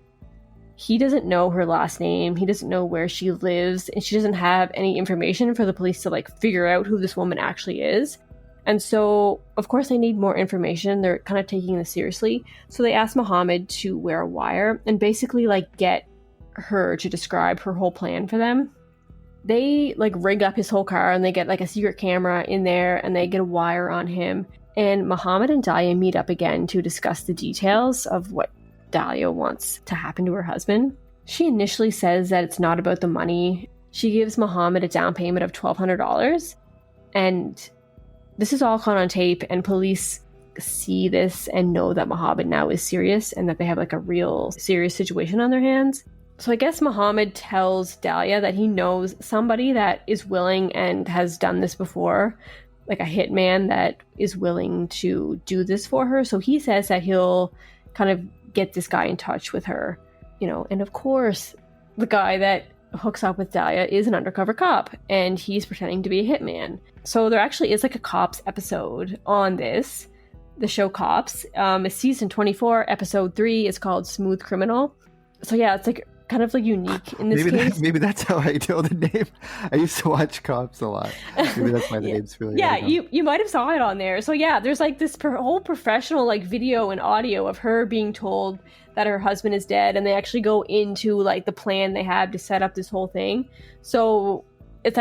he doesn't know her last name, he doesn't know where she lives, and she doesn't have any information for the police to like figure out who this woman actually is. And so, of course, they need more information. They're kind of taking this seriously. So they asked Mohammed to wear a wire and basically like get her to describe her whole plan for them. They like rig up his whole car and they get like a secret camera in there and they get a wire on him. And Mohammed and Dalia meet up again to discuss the details of what Dalia wants to happen to her husband. She initially says that it's not about the money. She gives Mohammed a down payment of $1,200. And this is all caught on tape, and police see this and know that Mohammed now is serious and that they have like a real serious situation on their hands. So I guess Mohammed tells Dalia that he knows somebody that is willing and has done this before, like a hitman that is willing to do this for her. So he says that he'll kind of get this guy in touch with her, and of course the guy that hooks up with Dalia is an undercover cop and he's pretending to be a hitman. So there actually is like a Cops episode on this, the show Cops. It's season 24, episode 3 is called Smooth Criminal. So yeah, it's like kind of like unique in this case.
Maybe that's how I know the name. I used to watch Cops a lot. Maybe that's why the name's familiar.
Yeah, you might have saw it on there. So yeah, there's like this whole professional like video and audio of her being told that her husband is dead, and they actually go into like the plan they have to set up this whole thing. So it's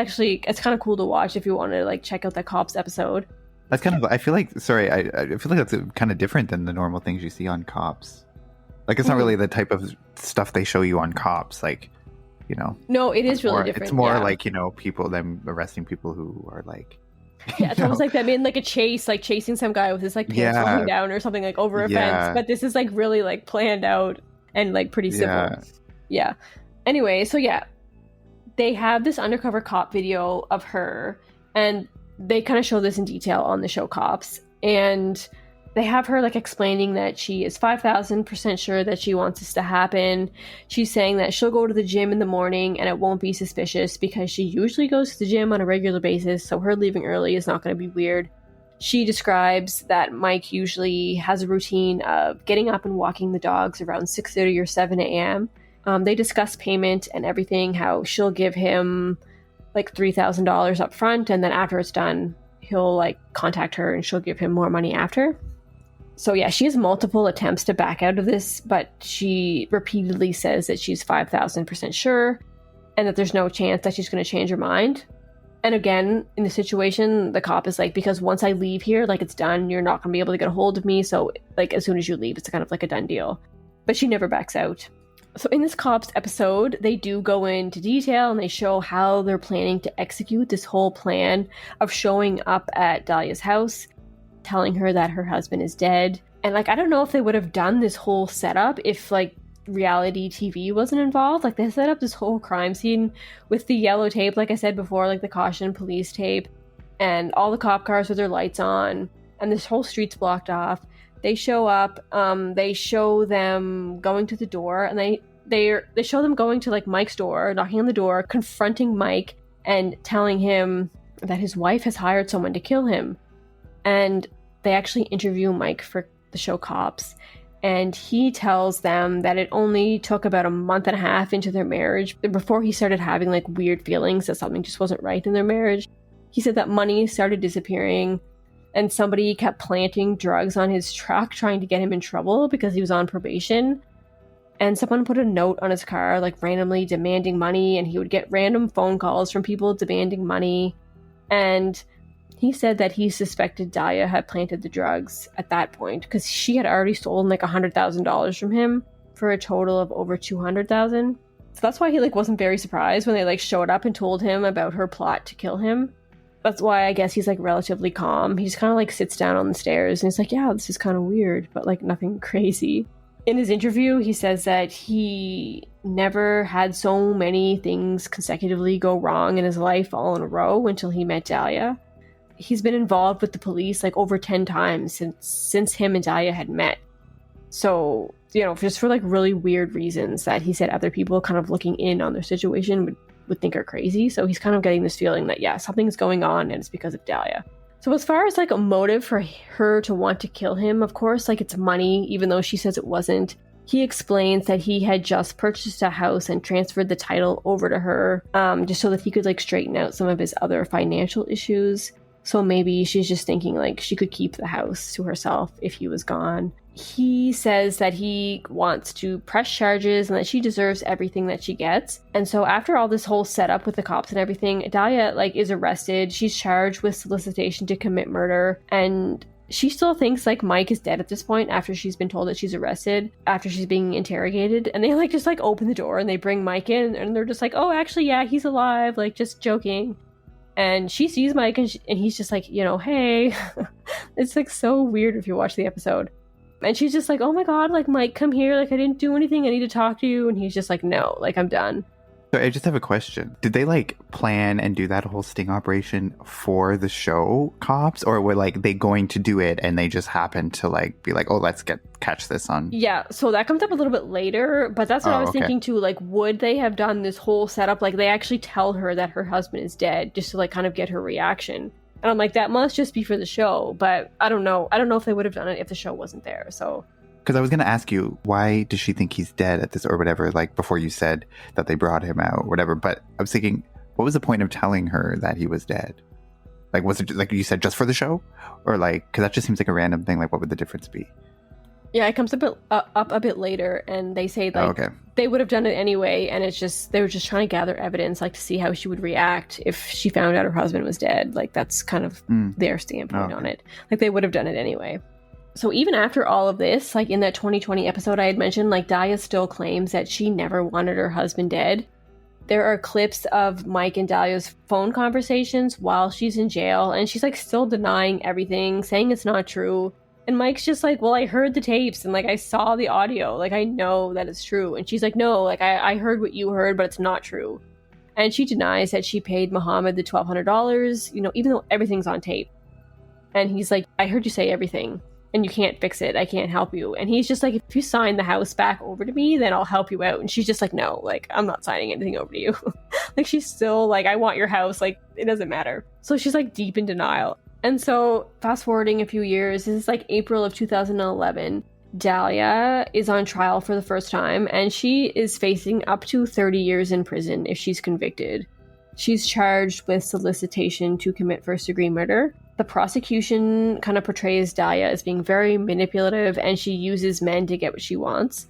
kind of cool to watch if you want to like check out that Cops episode.
That's kind of, I feel like that's kind of different than the normal things you see on Cops. Like, it's not really the type of stuff they show you on Cops, like,
No, it is really different.
It's more like, people, them arresting people who are like
Yeah, it's almost like them in like a chase, like chasing some guy with his like pants falling down or something, like over a fence. But this is like really like planned out and like pretty simple. Yeah. Anyway, so yeah, they have this undercover cop video of her, and they kind of show this in detail on the show Cops, and they have her like explaining that she is 5,000% sure that she wants this to happen. She's saying that she'll go to the gym in the morning and it won't be suspicious because she usually goes to the gym on a regular basis, so her leaving early is not going to be weird. She describes that Mike usually has a routine of getting up and walking the dogs around 6:30 or 7 a.m. They discuss payment and everything, how she'll give him like $3,000 up front, and then after it's done, he'll like contact her and she'll give him more money after. So yeah, she has multiple attempts to back out of this, but she repeatedly says that she's 5,000% sure and that there's no chance that she's going to change her mind. And again, in the situation, the cop is like, because once I leave here, like it's done, you're not going to be able to get a hold of me. So like as soon as you leave, it's kind of like a done deal. But she never backs out. So in this Cops episode, they do go into detail and they show how they're planning to execute this whole plan of showing up at Dalia's house, telling her that her husband is dead. And like, I don't know if they would have done this whole setup if like reality TV wasn't involved. Like they set up this whole crime scene with the yellow tape, like I said before, like the caution police tape, and all the cop cars with their lights on, and this whole street's blocked off. They show up, they show them going to the door, and they show them going to like Mike's door, knocking on the door, confronting Mike and telling him that his wife has hired someone to kill him. And they actually interview Mike for the show Cops, and he tells them that it only took about a month and a half into their marriage before he started having like weird feelings that something just wasn't right in their marriage. He said that money started disappearing, and somebody kept planting drugs on his truck trying to get him in trouble because he was on probation. And someone put a note on his car, like randomly demanding money, and he would get random phone calls from people demanding money. And he said that he suspected Dalia had planted the drugs at that point because she had already stolen like $100,000 from him for a total of over $200,000. So that's why he like wasn't very surprised when they like showed up and told him about her plot to kill him. That's why I guess he's like relatively calm. He just kind of like sits down on the stairs and he's like, yeah, this is kind of weird, but like nothing crazy. In his interview, he says that he never had so many things consecutively go wrong in his life all in a row until he met Dalia. He's been involved with the police like over 10 times since him and Dalia had met. So, you know, just for like really weird reasons that he said other people kind of looking in on their situation would think are crazy. So he's kind of getting this feeling that, yeah, something's going on and it's because of Dalia. So as far as like a motive for her to want to kill him, of course, like it's money, even though she says it wasn't. He explains that he had just purchased a house and transferred the title over to her just so that he could like straighten out some of his other financial issues. So maybe she's just thinking like she could keep the house to herself if he was gone. He says that he wants to press charges and that she deserves everything that she gets. And so after all this whole setup with the cops and everything, Dalia like is arrested. She's charged with solicitation to commit murder, and she still thinks like Mike is dead at this point after she's been told that she's arrested, after she's being interrogated. And they like just like open the door and they bring Mike in and they're just like, oh, actually, yeah, he's alive, like just joking. And she sees Mike and he's just like, you know, hey. It's like so weird if you watch the episode. And she's just like, oh my god, like Mike, come here, like I didn't do anything, I need to talk to you. And he's just like, no, like I'm done.
So I just have a question. Did they like plan and do that whole sting operation for the show Cops, or were like they going to do it and they just happened to like be like, oh, let's catch this on? Yeah,
so that comes up a little bit later, but that's what I was thinking too. Like, would they have done this whole setup? Like they actually tell her that her husband is dead just to like kind of get her reaction. And I'm like, that must just be for the show, but I don't know. I don't know if they would have done it if the show wasn't there. So,
because I was going to ask you, why does she think he's dead at this or whatever, like before you said that they brought him out or whatever. But I was thinking, what was the point of telling her that he was dead? Like, was it like you said, just for the show? Or like, because that just seems like a random thing. Like, what would the difference be?
Yeah, it comes up a bit later, and they say like they would have done it anyway, and it's just they were just trying to gather evidence, like to see how she would react if she found out her husband was dead. Like that's kind of their standpoint on it. Like they would have done it anyway. So even after all of this, like in that 2020 episode I had mentioned, like Dalia still claims that she never wanted her husband dead. There are clips of Mike and Dalia's phone conversations while she's in jail, and she's like still denying everything, saying it's not true. And Mike's just like, well, I heard the tapes and like I saw the audio, like I know that it's true. And she's like, no, like I heard what you heard, but it's not true. And she denies that she paid Muhammad the $1,200, you know, even though everything's on tape. And he's like, I heard you say everything and you can't fix it. I can't help you. And he's just like, if you sign the house back over to me, then I'll help you out. And she's just like, no, like I'm not signing anything over to you. Like she's still like, I want your house. Like it doesn't matter. So she's like deep in denial. And so fast forwarding a few years, this is like April of 2011. Dalia is on trial for the first time, and she is facing up to 30 years in prison if she's convicted. She's charged with solicitation to commit first-degree murder. The prosecution kind of portrays Dalia as being very manipulative, and she uses men to get what she wants.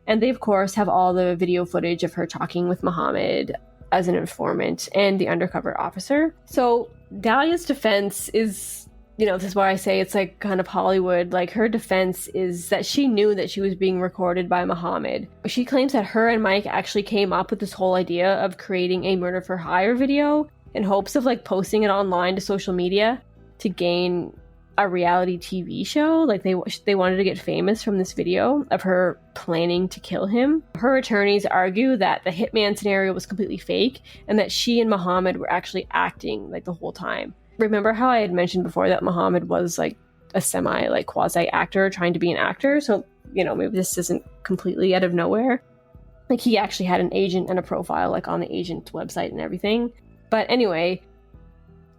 And they, of course, have all the video footage of her talking with Muhammad as an informant and the undercover officer. So Dalia's defense is, you know, this is why I say it's like kind of Hollywood. Like her defense is that she knew that she was being recorded by Muhammad. She claims that her and Mike actually came up with this whole idea of creating a murder for hire video in hopes of like posting it online to social media to gain a reality TV show. Like they wanted to get famous from this video of her planning to kill him. Her attorneys argue that the hitman scenario was completely fake and that she and Muhammad were actually acting like the whole time. Remember how I had mentioned before that Muhammad was like a semi like quasi actor trying to be an actor? So, you know, maybe this isn't completely out of nowhere. Like he actually had an agent and a profile like on the agent's website and everything. But anyway,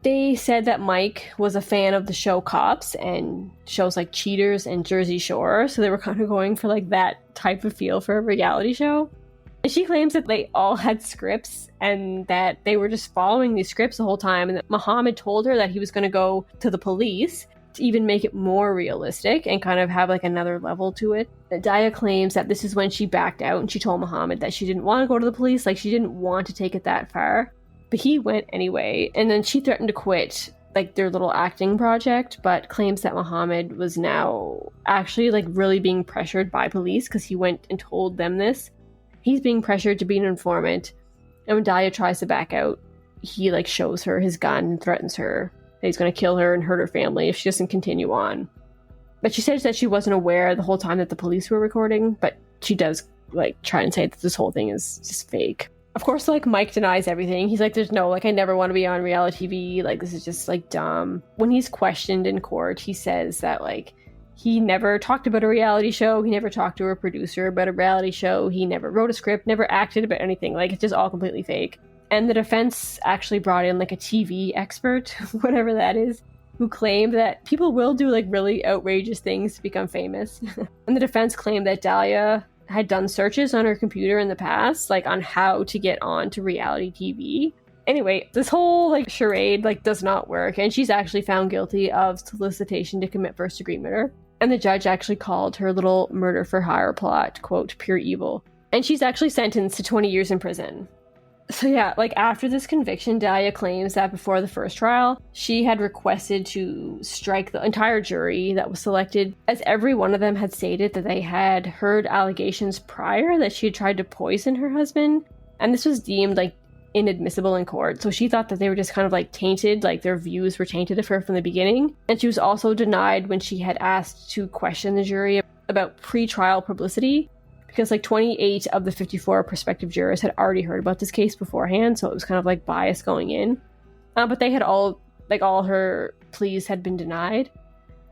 they said that Mike was a fan of the show Cops and shows like Cheaters and Jersey Shore. So they were kind of going for like that type of feel for a reality show. And she claims that they all had scripts and that they were just following these scripts the whole time, and that Muhammad told her that he was going to go to the police to even make it more realistic and kind of have like another level to it. Dalia claims that this is when she backed out and she told Muhammad that she didn't want to go to the police, like she didn't want to take it that far. But he went anyway, and then she threatened to quit like their little acting project, but claims that Muhammad was now actually like really being pressured by police because he went and told them this. He's being pressured to be an informant, and when Dalia tries to back out, he like shows her his gun and threatens her that he's going to kill her and hurt her family if she doesn't continue on. But she says that she wasn't aware the whole time that the police were recording, but she does like try and say that this whole thing is just fake. Of course, like Mike denies everything. He's like, there's no, like I never want to be on reality TV. Like this is just like dumb. When he's questioned in court, he says that like he never talked about a reality show. He never talked to a producer about a reality show. He never wrote a script, never acted about anything. Like, it's just all completely fake. And the defense actually brought in, like, a TV expert, whatever that is, who claimed that people will do, like, really outrageous things to become famous. And the defense claimed that Dalia had done searches on her computer in the past, like, on how to get on to reality TV. Anyway, this whole, like, charade, like, does not work. And she's actually found guilty of solicitation to commit first-degree murder. And the judge actually called her little murder for hire plot, quote, pure evil. And she's actually sentenced to 20 years in prison. So yeah, like after this conviction, Dalia claims that before the first trial, she had requested to strike the entire jury that was selected, as every one of them had stated that they had heard allegations prior that she had tried to poison her husband. And this was deemed like inadmissible in court, so she thought that they were just kind of like tainted, like their views were tainted of her from the beginning. And she was also denied when she had asked to question the jury about pre-trial publicity, because like 28 of the 54 prospective jurors had already heard about this case beforehand, so it was kind of like bias going in. But they had all her pleas had been denied.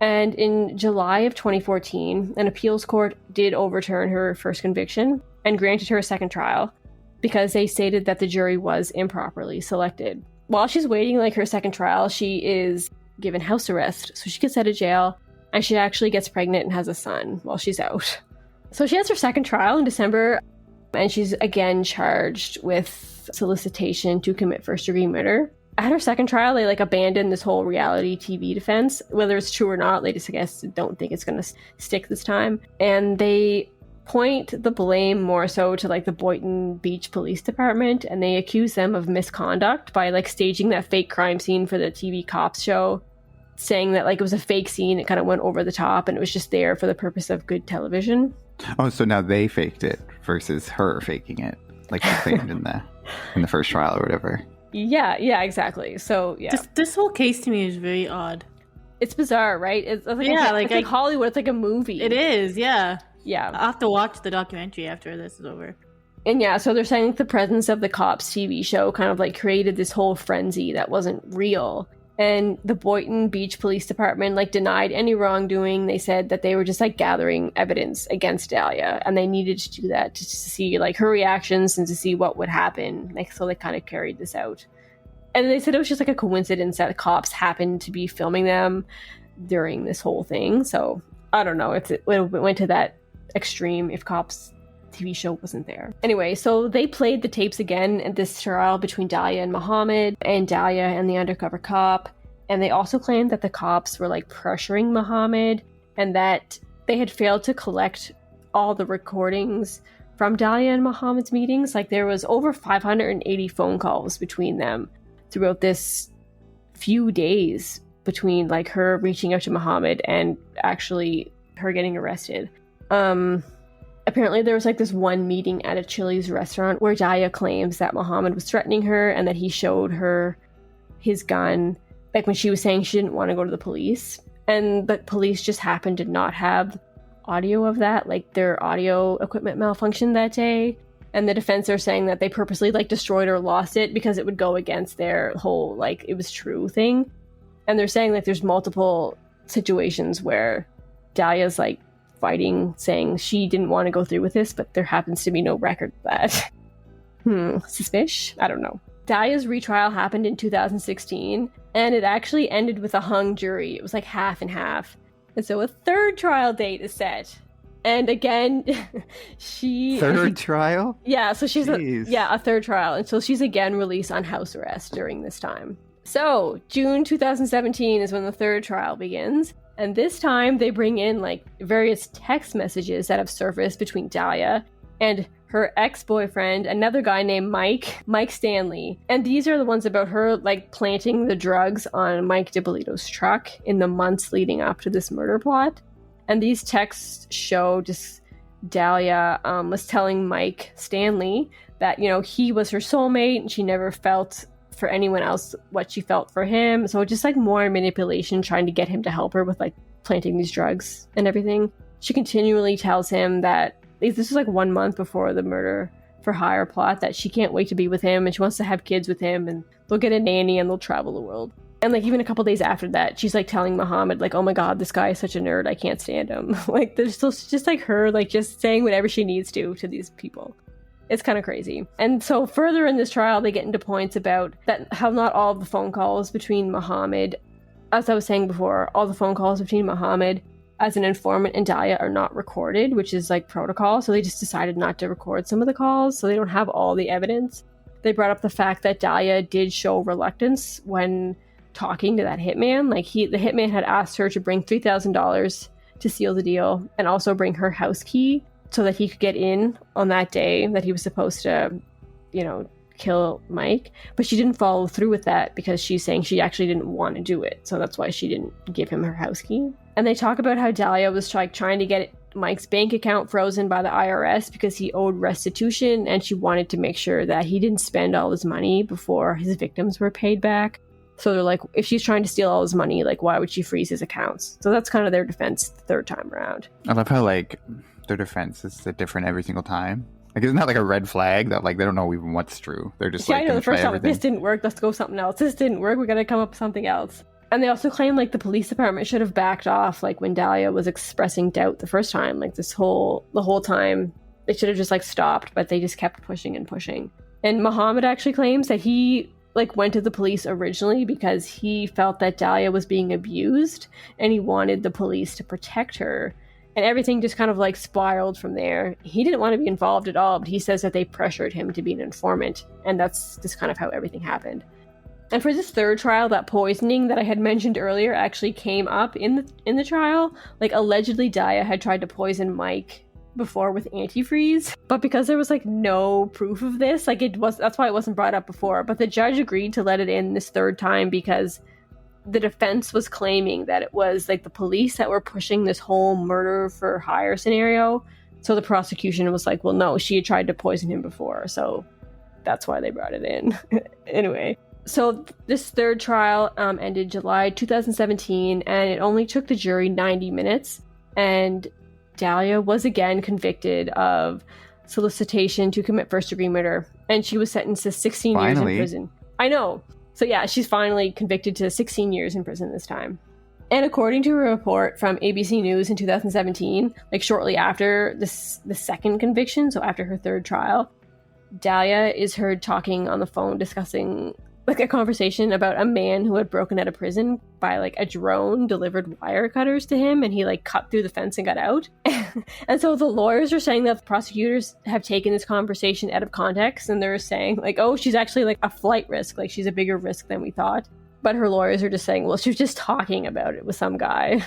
And in July of 2014, an appeals court did overturn her first conviction and granted her a second trial, because they stated that the jury was improperly selected. While she's waiting like her second trial, she is given house arrest, so she gets out of jail, and she actually gets pregnant and has a son while she's out. So she has her second trial in December, and she's again charged with solicitation to commit first-degree murder. At her second trial, they like abandoned this whole reality TV defense. Whether it's true or not, they just, I guess, don't think it's going to stick this time. And they point the blame more so to like the Boynton Beach Police Department, and they accuse them of misconduct by like staging that fake crime scene for the TV Cops show, saying that like it was a fake scene, it kind of went over the top, and it was just there for the purpose of good television.
Oh, so now they faked it versus her faking it, like she claimed in the in the first trial or whatever.
Yeah, exactly. So yeah,
This whole case to me is very odd.
it's bizarre, right? It's like,
Yeah,
it's like Hollywood. It's like a movie.
It is, yeah.
Yeah.
I'll have to watch the documentary after this is over.
And yeah, so they're saying the presence of the Cops TV show kind of like created this whole frenzy that wasn't real. And the Boynton Beach Police Department like denied any wrongdoing. They said that they were just like gathering evidence against Dalia, and they needed to do that to see like her reactions and to see what would happen. Like, so they kind of carried this out. And they said it was just like a coincidence that the cops happened to be filming them during this whole thing. So I don't know if it went to that extreme if Cops TV show wasn't there. Anyway, so they played the tapes again at this trial between Dalia and Muhammad, and Dalia and the undercover cop. And they also claimed that the cops were like pressuring Muhammad, and that they had failed to collect all the recordings from Dalia and Muhammad's meetings. Like, there was over 580 phone calls between them throughout this few days between like her reaching out to Muhammad and actually her getting arrested. Apparently there was like this one meeting at a Chili's restaurant where Dalia claims that Muhammad was threatening her and that he showed her his gun, like when she was saying she didn't want to go to the police. And the police just happened to not have audio of that, like their audio equipment malfunctioned that day. And the defense are saying that they purposely like destroyed or lost it because it would go against their whole like it was true thing. And they're saying like there's multiple situations where Dalia's like fighting, saying she didn't want to go through with this, but there happens to be no record of that. Suspicious? I don't know. Dalia's retrial happened in 2016, and it actually ended with a hung jury. It was like half and half. And so a third trial date is set. And again,
Third trial?
Yeah, so she's a third trial. And so she's again released on house arrest during this time. So June 2017 is when the third trial begins. And this time they bring in like various text messages that have surfaced between Dalia and her ex-boyfriend, another guy named Mike Stanley. And these are the ones about her like planting the drugs on Mike Dippolito's truck in the months leading up to this murder plot. And these texts show just Dalia was telling Mike Stanley that, you know, he was her soulmate and she never felt for anyone else what she felt for him. So just like more manipulation, trying to get him to help her with like planting these drugs and everything. She continually tells him that this is like 1 month before the murder for hire plot, that she can't wait to be with him and she wants to have kids with him, and they'll get a nanny and they'll travel the world. And like even a couple days after that, she's like telling Muhammad like, oh my god, this guy is such a nerd, I can't stand him. Like there's still just like her like just saying whatever she needs to these people. It's kind of crazy. And so further in this trial, they get into points about that how not all of the phone calls between Muhammad, as I was saying before, all the phone calls between Muhammad as an informant and Dalia are not recorded, which is like protocol. So they just decided not to record some of the calls, so they don't have all the evidence. They brought up the fact that Dalia did show reluctance when talking to that hitman. Like the hitman had asked her to bring $3,000 to seal the deal and also bring her house key so that he could get in on that day that he was supposed to, you know, kill Mike. But she didn't follow through with that because she's saying she actually didn't want to do it. So that's why she didn't give him her house key. And they talk about how Dalia was trying to get Mike's bank account frozen by the IRS because he owed restitution, and she wanted to make sure that he didn't spend all his money before his victims were paid back. So they're like, if she's trying to steal all his money, like, why would she freeze his accounts? So that's kind of their defense the third time around.
I love how, like, their defense is different every single time. Like, isn't that like a red flag that, like, they don't know even what's true? They're just like,
I know the first time,
everything.
This didn't work, let's go something else. This didn't work, we gotta come up with something else. And they also claim, like, the police department should have backed off, like, when Dalia was expressing doubt the first time. Like, the whole time, they should have just, like, stopped, but they just kept pushing and pushing. And Muhammad actually claims that he, like, went to the police originally because he felt that Dalia was being abused, and he wanted the police to protect her. And everything just kind of, like, spiraled from there. He didn't want to be involved at all, but he says that they pressured him to be an informant, and that's just kind of how everything happened. And for this third trial, that poisoning that I had mentioned earlier actually came up in the trial. Like, allegedly Dalia had tried to poison Mike before with antifreeze, but because there was, like, no proof of this, like, that's why it wasn't brought up before. But the judge agreed to let it in this third time because the defense was claiming that it was, like, the police that were pushing this whole murder for hire scenario. So the prosecution was like, well, no, she had tried to poison him before, so that's why they brought it in. Anyway, so this third trial ended July 2017, and it only took the jury 90 minutes. And Dalia was again convicted of solicitation to commit first-degree murder, and she was sentenced to 16 years in prison. I know. So yeah, she's finally convicted to 16 years in prison this time. And according to a report from ABC News in 2017, like shortly after the second conviction, so after her third trial, Dalia is heard talking on the phone discussing like a conversation about a man who had broken out of prison by like a drone delivered wire cutters to him, and he like cut through the fence and got out. And so the lawyers are saying that the prosecutors have taken this conversation out of context, and they're saying like, oh, she's actually like a flight risk, like she's a bigger risk than we thought. But her lawyers are just saying, well, she was just talking about it with some guy.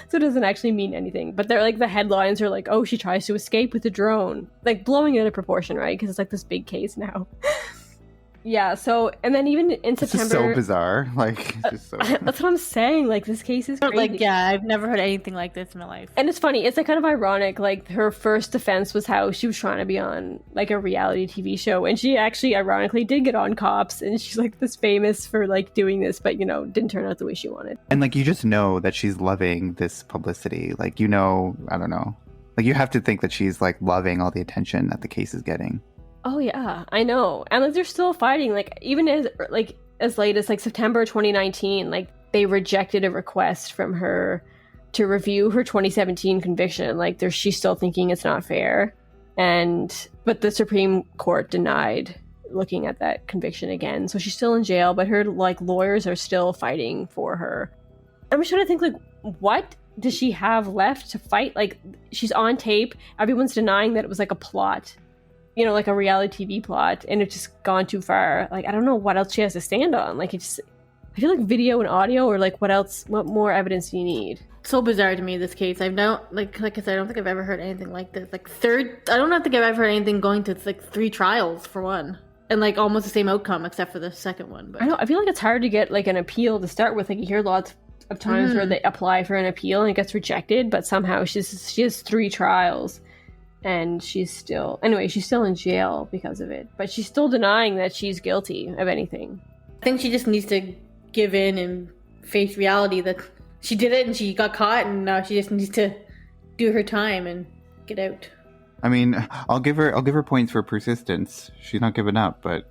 So it doesn't actually mean anything. But they're like, the headlines are like, oh, she tries to escape with a drone. Like blowing it out of proportion, right? Because it's like this big case now. Yeah, so, and then even in September...
This is so bizarre. Like, it's just so...
That's what I'm saying. Like, this case is crazy.
Like, yeah, I've never heard anything like this in my life.
And it's funny. It's like kind of ironic. Like, her first defense was how she was trying to be on, like, a reality TV show. And she actually, ironically, did get on Cops. And she's, like, this famous for, like, doing this. But, you know, didn't turn out the way she wanted.
And, like, you just know that she's loving this publicity. Like, you know, I don't know. Like, you have to think that she's, like, loving all the attention that the case is getting.
Oh yeah, I know. And like they're still fighting. Like even as late as like September 2019, like they rejected a request from her to review her 2017 conviction. Like she's still thinking it's not fair. But the Supreme Court denied looking at that conviction again. So she's still in jail, but her like lawyers are still fighting for her. I'm just trying to think like what does she have left to fight? Like she's on tape. Everyone's denying that it was like a plot. You know, like a reality TV plot, and it's just gone too far. Like, I don't know what else she has to stand on. Like, it's, I feel like video and audio, or like, what more evidence do you need?
So bizarre to me, this case. I've no, like I said, I don't think I've ever heard anything like this. Like, I don't think I've ever heard anything going to, like, 3 trials for one. And, like, almost the same outcome, except for the second one. But
I know, I feel like it's hard to get, like, an appeal to start with. Like, you hear lots of times where they apply for an appeal and it gets rejected, but somehow she has 3 trials. And she's still in jail because of it. But she's still denying that she's guilty of anything.
I think she just needs to give in and face reality that she did it and she got caught, and now she just needs to do her time and get out.
I mean, I'll give her points for persistence. She's not giving up, but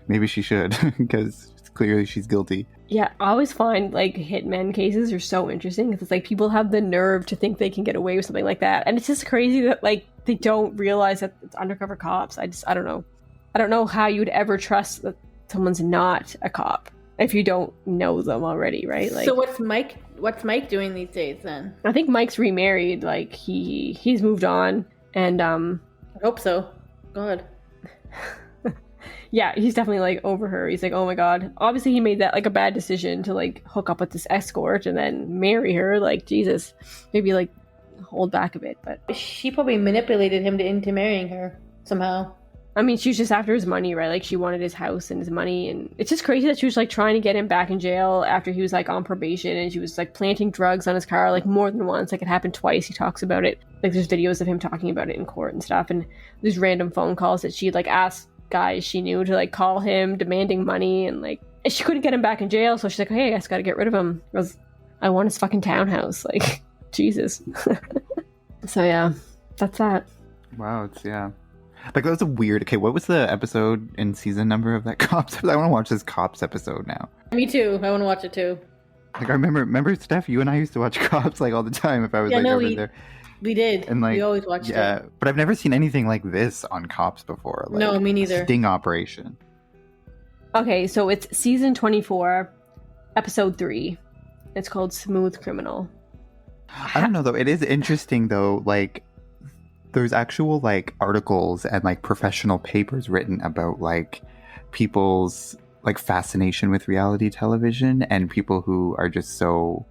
maybe she should, because clearly she's guilty.
Yeah, I always find, like, hitmen cases are so interesting, because it's like people have the nerve to think they can get away with something like that. And it's just crazy that, like, they don't realize that it's undercover cops. I don't know. I don't know how you would ever trust that someone's not a cop if you don't know them already, right? Like,
so what's Mike doing these days then?
I think Mike's remarried. Like, he's moved on, and
I hope so. God.
Yeah, he's definitely, like, over her. He's like, oh my god. Obviously, he made that, like, a bad decision to, like, hook up with this escort and then marry her. Like, Jesus. Maybe, like, hold back a bit, but...
She probably manipulated him into marrying her, somehow.
I mean, she was just after his money, right? Like, she wanted his house and his money, and it's just crazy that she was, like, trying to get him back in jail after he was, like, on probation, and she was, like, planting drugs on his car, like, more than once. Like, it happened twice. He talks about it. Like, there's videos of him talking about it in court and stuff, and there's random phone calls that she, like, asked guys she knew to, like, call him, demanding money, and, like, she couldn't get him back in jail, so she's like, hey, I just gotta get rid of him. I want his fucking townhouse. Like, Jesus. So, yeah, that's that.
Wow, yeah. Like, that was a weird... Okay, what was the episode and season number of that Cops? I want to watch this Cops episode now.
Me too. I want to watch it too.
Like, I remember, Steph, you and I used to watch Cops, like, all the time if I was, over there.
We did.
And, like,
we always watched it.
Yeah, but I've never seen anything like this on Cops before. Like,
no, me neither.
Sting operation.
Okay, so it's season 24, episode 3. It's called Smooth Criminal.
I don't know, though. It is interesting, though, like, there's actual, like, articles and, like, professional papers written about, like, people's, like, fascination with reality television, and people who are just so...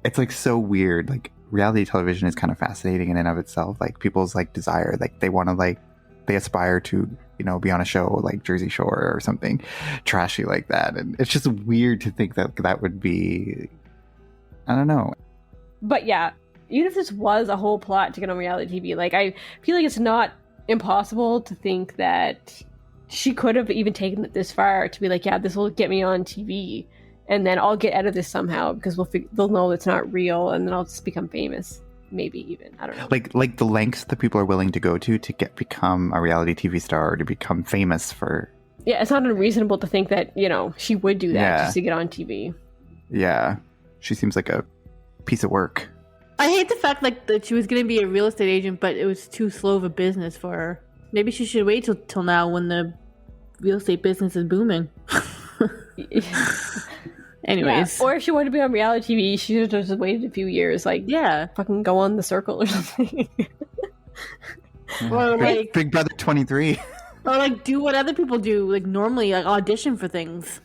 It's, like, so weird. Like, reality television is kind of fascinating in and of itself. Like, people's, like, desire, like, they want to, like, they aspire to, you know, be on a show like Jersey Shore or something trashy like that. And it's just weird to think that that would be... I don't know.
But yeah, even if this was a whole plot to get on reality TV, like, I feel like it's not impossible to think that she could have even taken it this far to be like, yeah, this will get me on TV, and then I'll get out of this somehow because they'll know it's not real, and then I'll just become famous. Maybe even, I don't know.
Like the lengths that people are willing to go to become a reality TV star or to become famous for.
Yeah, it's not unreasonable to think that, you know, she would do that just to get on TV.
Yeah, she seems like a piece of work.
I hate the fact like that she was going to be a real estate agent, but it was too slow of a business for her. Maybe she should wait till now when the real estate business is booming. Anyways.
Yeah. Or if she wanted to be on reality TV, she should have just waited a few years. Like, fucking go on The Circle or something.
Or like
Big Brother 23.
Or like do what other people do, like normally, like audition for things.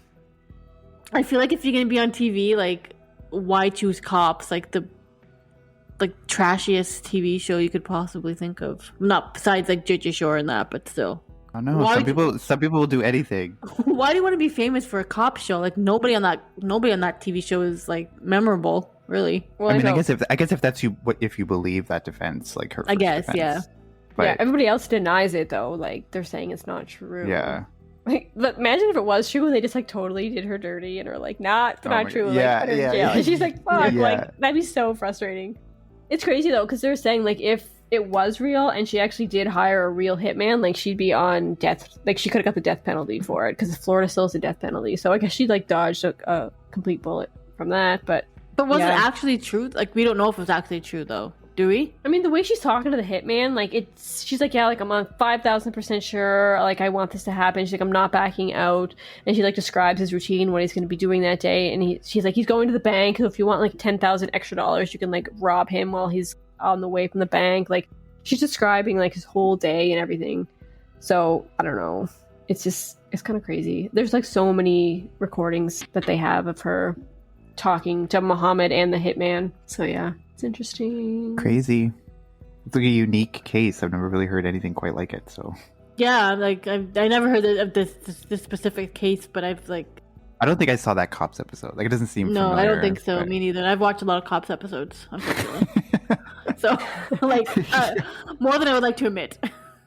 I feel like if you're gonna be on TV, like why choose Cops? Like the trashiest TV show you could possibly think of. Not besides like Jersey Shore and that, but still.
I don't know. Some people will do anything.
Why do you want to be famous for a cop show? Like nobody on that TV show is like memorable, really.
Well, I mean, I guess if that's if you believe that defense, like her.
I guess,
defense.
yeah.
But,
yeah, everybody else denies it though. Like they're saying it's not true.
Yeah.
Like, but imagine if it was true and they just like totally did her dirty and are like, nah, it's not true. Like,
yeah,
put her in jail. And she's like, fuck, like that'd be so frustrating. It's crazy though, because they're saying like if it was real and she actually did hire a real hitman, like she'd be on death. Like she could have got the death penalty for it because Florida still has a death penalty. So I guess she'd like dodged a complete bullet from that. But
was it actually true? Like we don't know if it was actually true though. Do we?
I mean, the way she's talking to the hitman, like she's like, yeah, like I'm on 5,000% sure. Like I want this to happen. She's like, I'm not backing out. And she like describes his routine, what he's going to be doing that day. And she's like, he's going to the bank. So if you want like $10,000 extra, you can like rob him while he's on the way from the bank. Like she's describing like his whole day and everything. So I don't know. It's kind of crazy. There's like so many recordings that they have of her talking to Muhammad and the hitman. So yeah. It's interesting.
Crazy. It's like a unique case. I've never really heard anything quite like it. So
yeah, like I never heard of this specific case, but I've like.
I don't think I saw that Cops episode. Like it doesn't seem.
No,
familiar,
I don't think so.
But...
Me neither. I've watched a lot of Cops episodes, unfortunately. So, like, more than I would like to admit.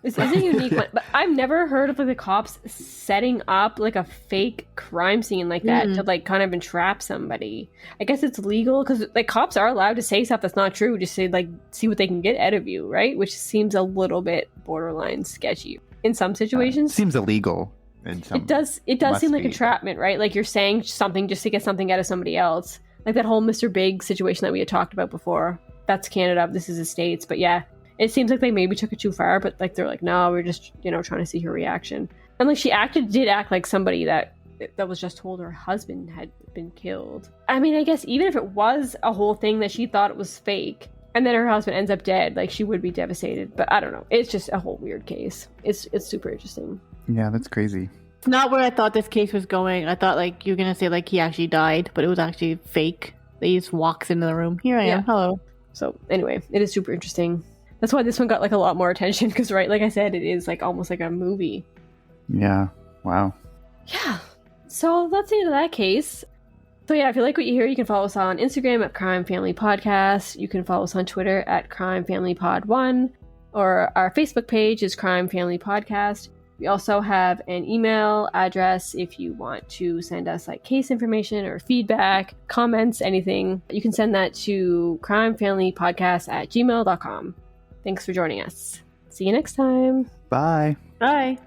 This is a unique one, but I've never heard of like the cops setting up like a fake crime scene like that to like kind of entrap somebody. I guess it's legal because like cops are allowed to say stuff that's not true, just to like see what they can get out of you, right? Which seems a little bit borderline sketchy in some situations.
Seems illegal. In some,
it does seem like entrapment, right? Like you're saying something just to get something out of somebody else. Like that whole Mr. Big situation that we had talked about before. That's Canada. This is the States, but yeah. It seems like they maybe took it too far, but like they're like, no, we're just, trying to see her reaction. And like she did act like somebody that was just told her husband had been killed. I mean, I guess even if it was a whole thing that she thought it was fake, and then her husband ends up dead, like she would be devastated. But I don't know. It's just a whole weird case. It's super interesting.
Yeah, that's crazy.
It's not where I thought this case was going. I thought like you were gonna say like he actually died, but it was actually fake. He just walks into the room. Here I am. Hello.
So anyway, it is super interesting. That's why this one got like a lot more attention because, right, like I said, it is like almost like a movie.
Yeah. Wow.
Yeah. So that's the end of that case. So yeah, if you like what you hear, you can follow us on Instagram at Crime Family Podcast. You can follow us on Twitter at Crime Family Pod 1, or our Facebook page is Crime Family Podcast. We also have an email address if you want to send us like case information or feedback, comments, anything. You can send that to crimefamilypodcast@gmail.com. Thanks for joining us. See you next time.
Bye.
Bye.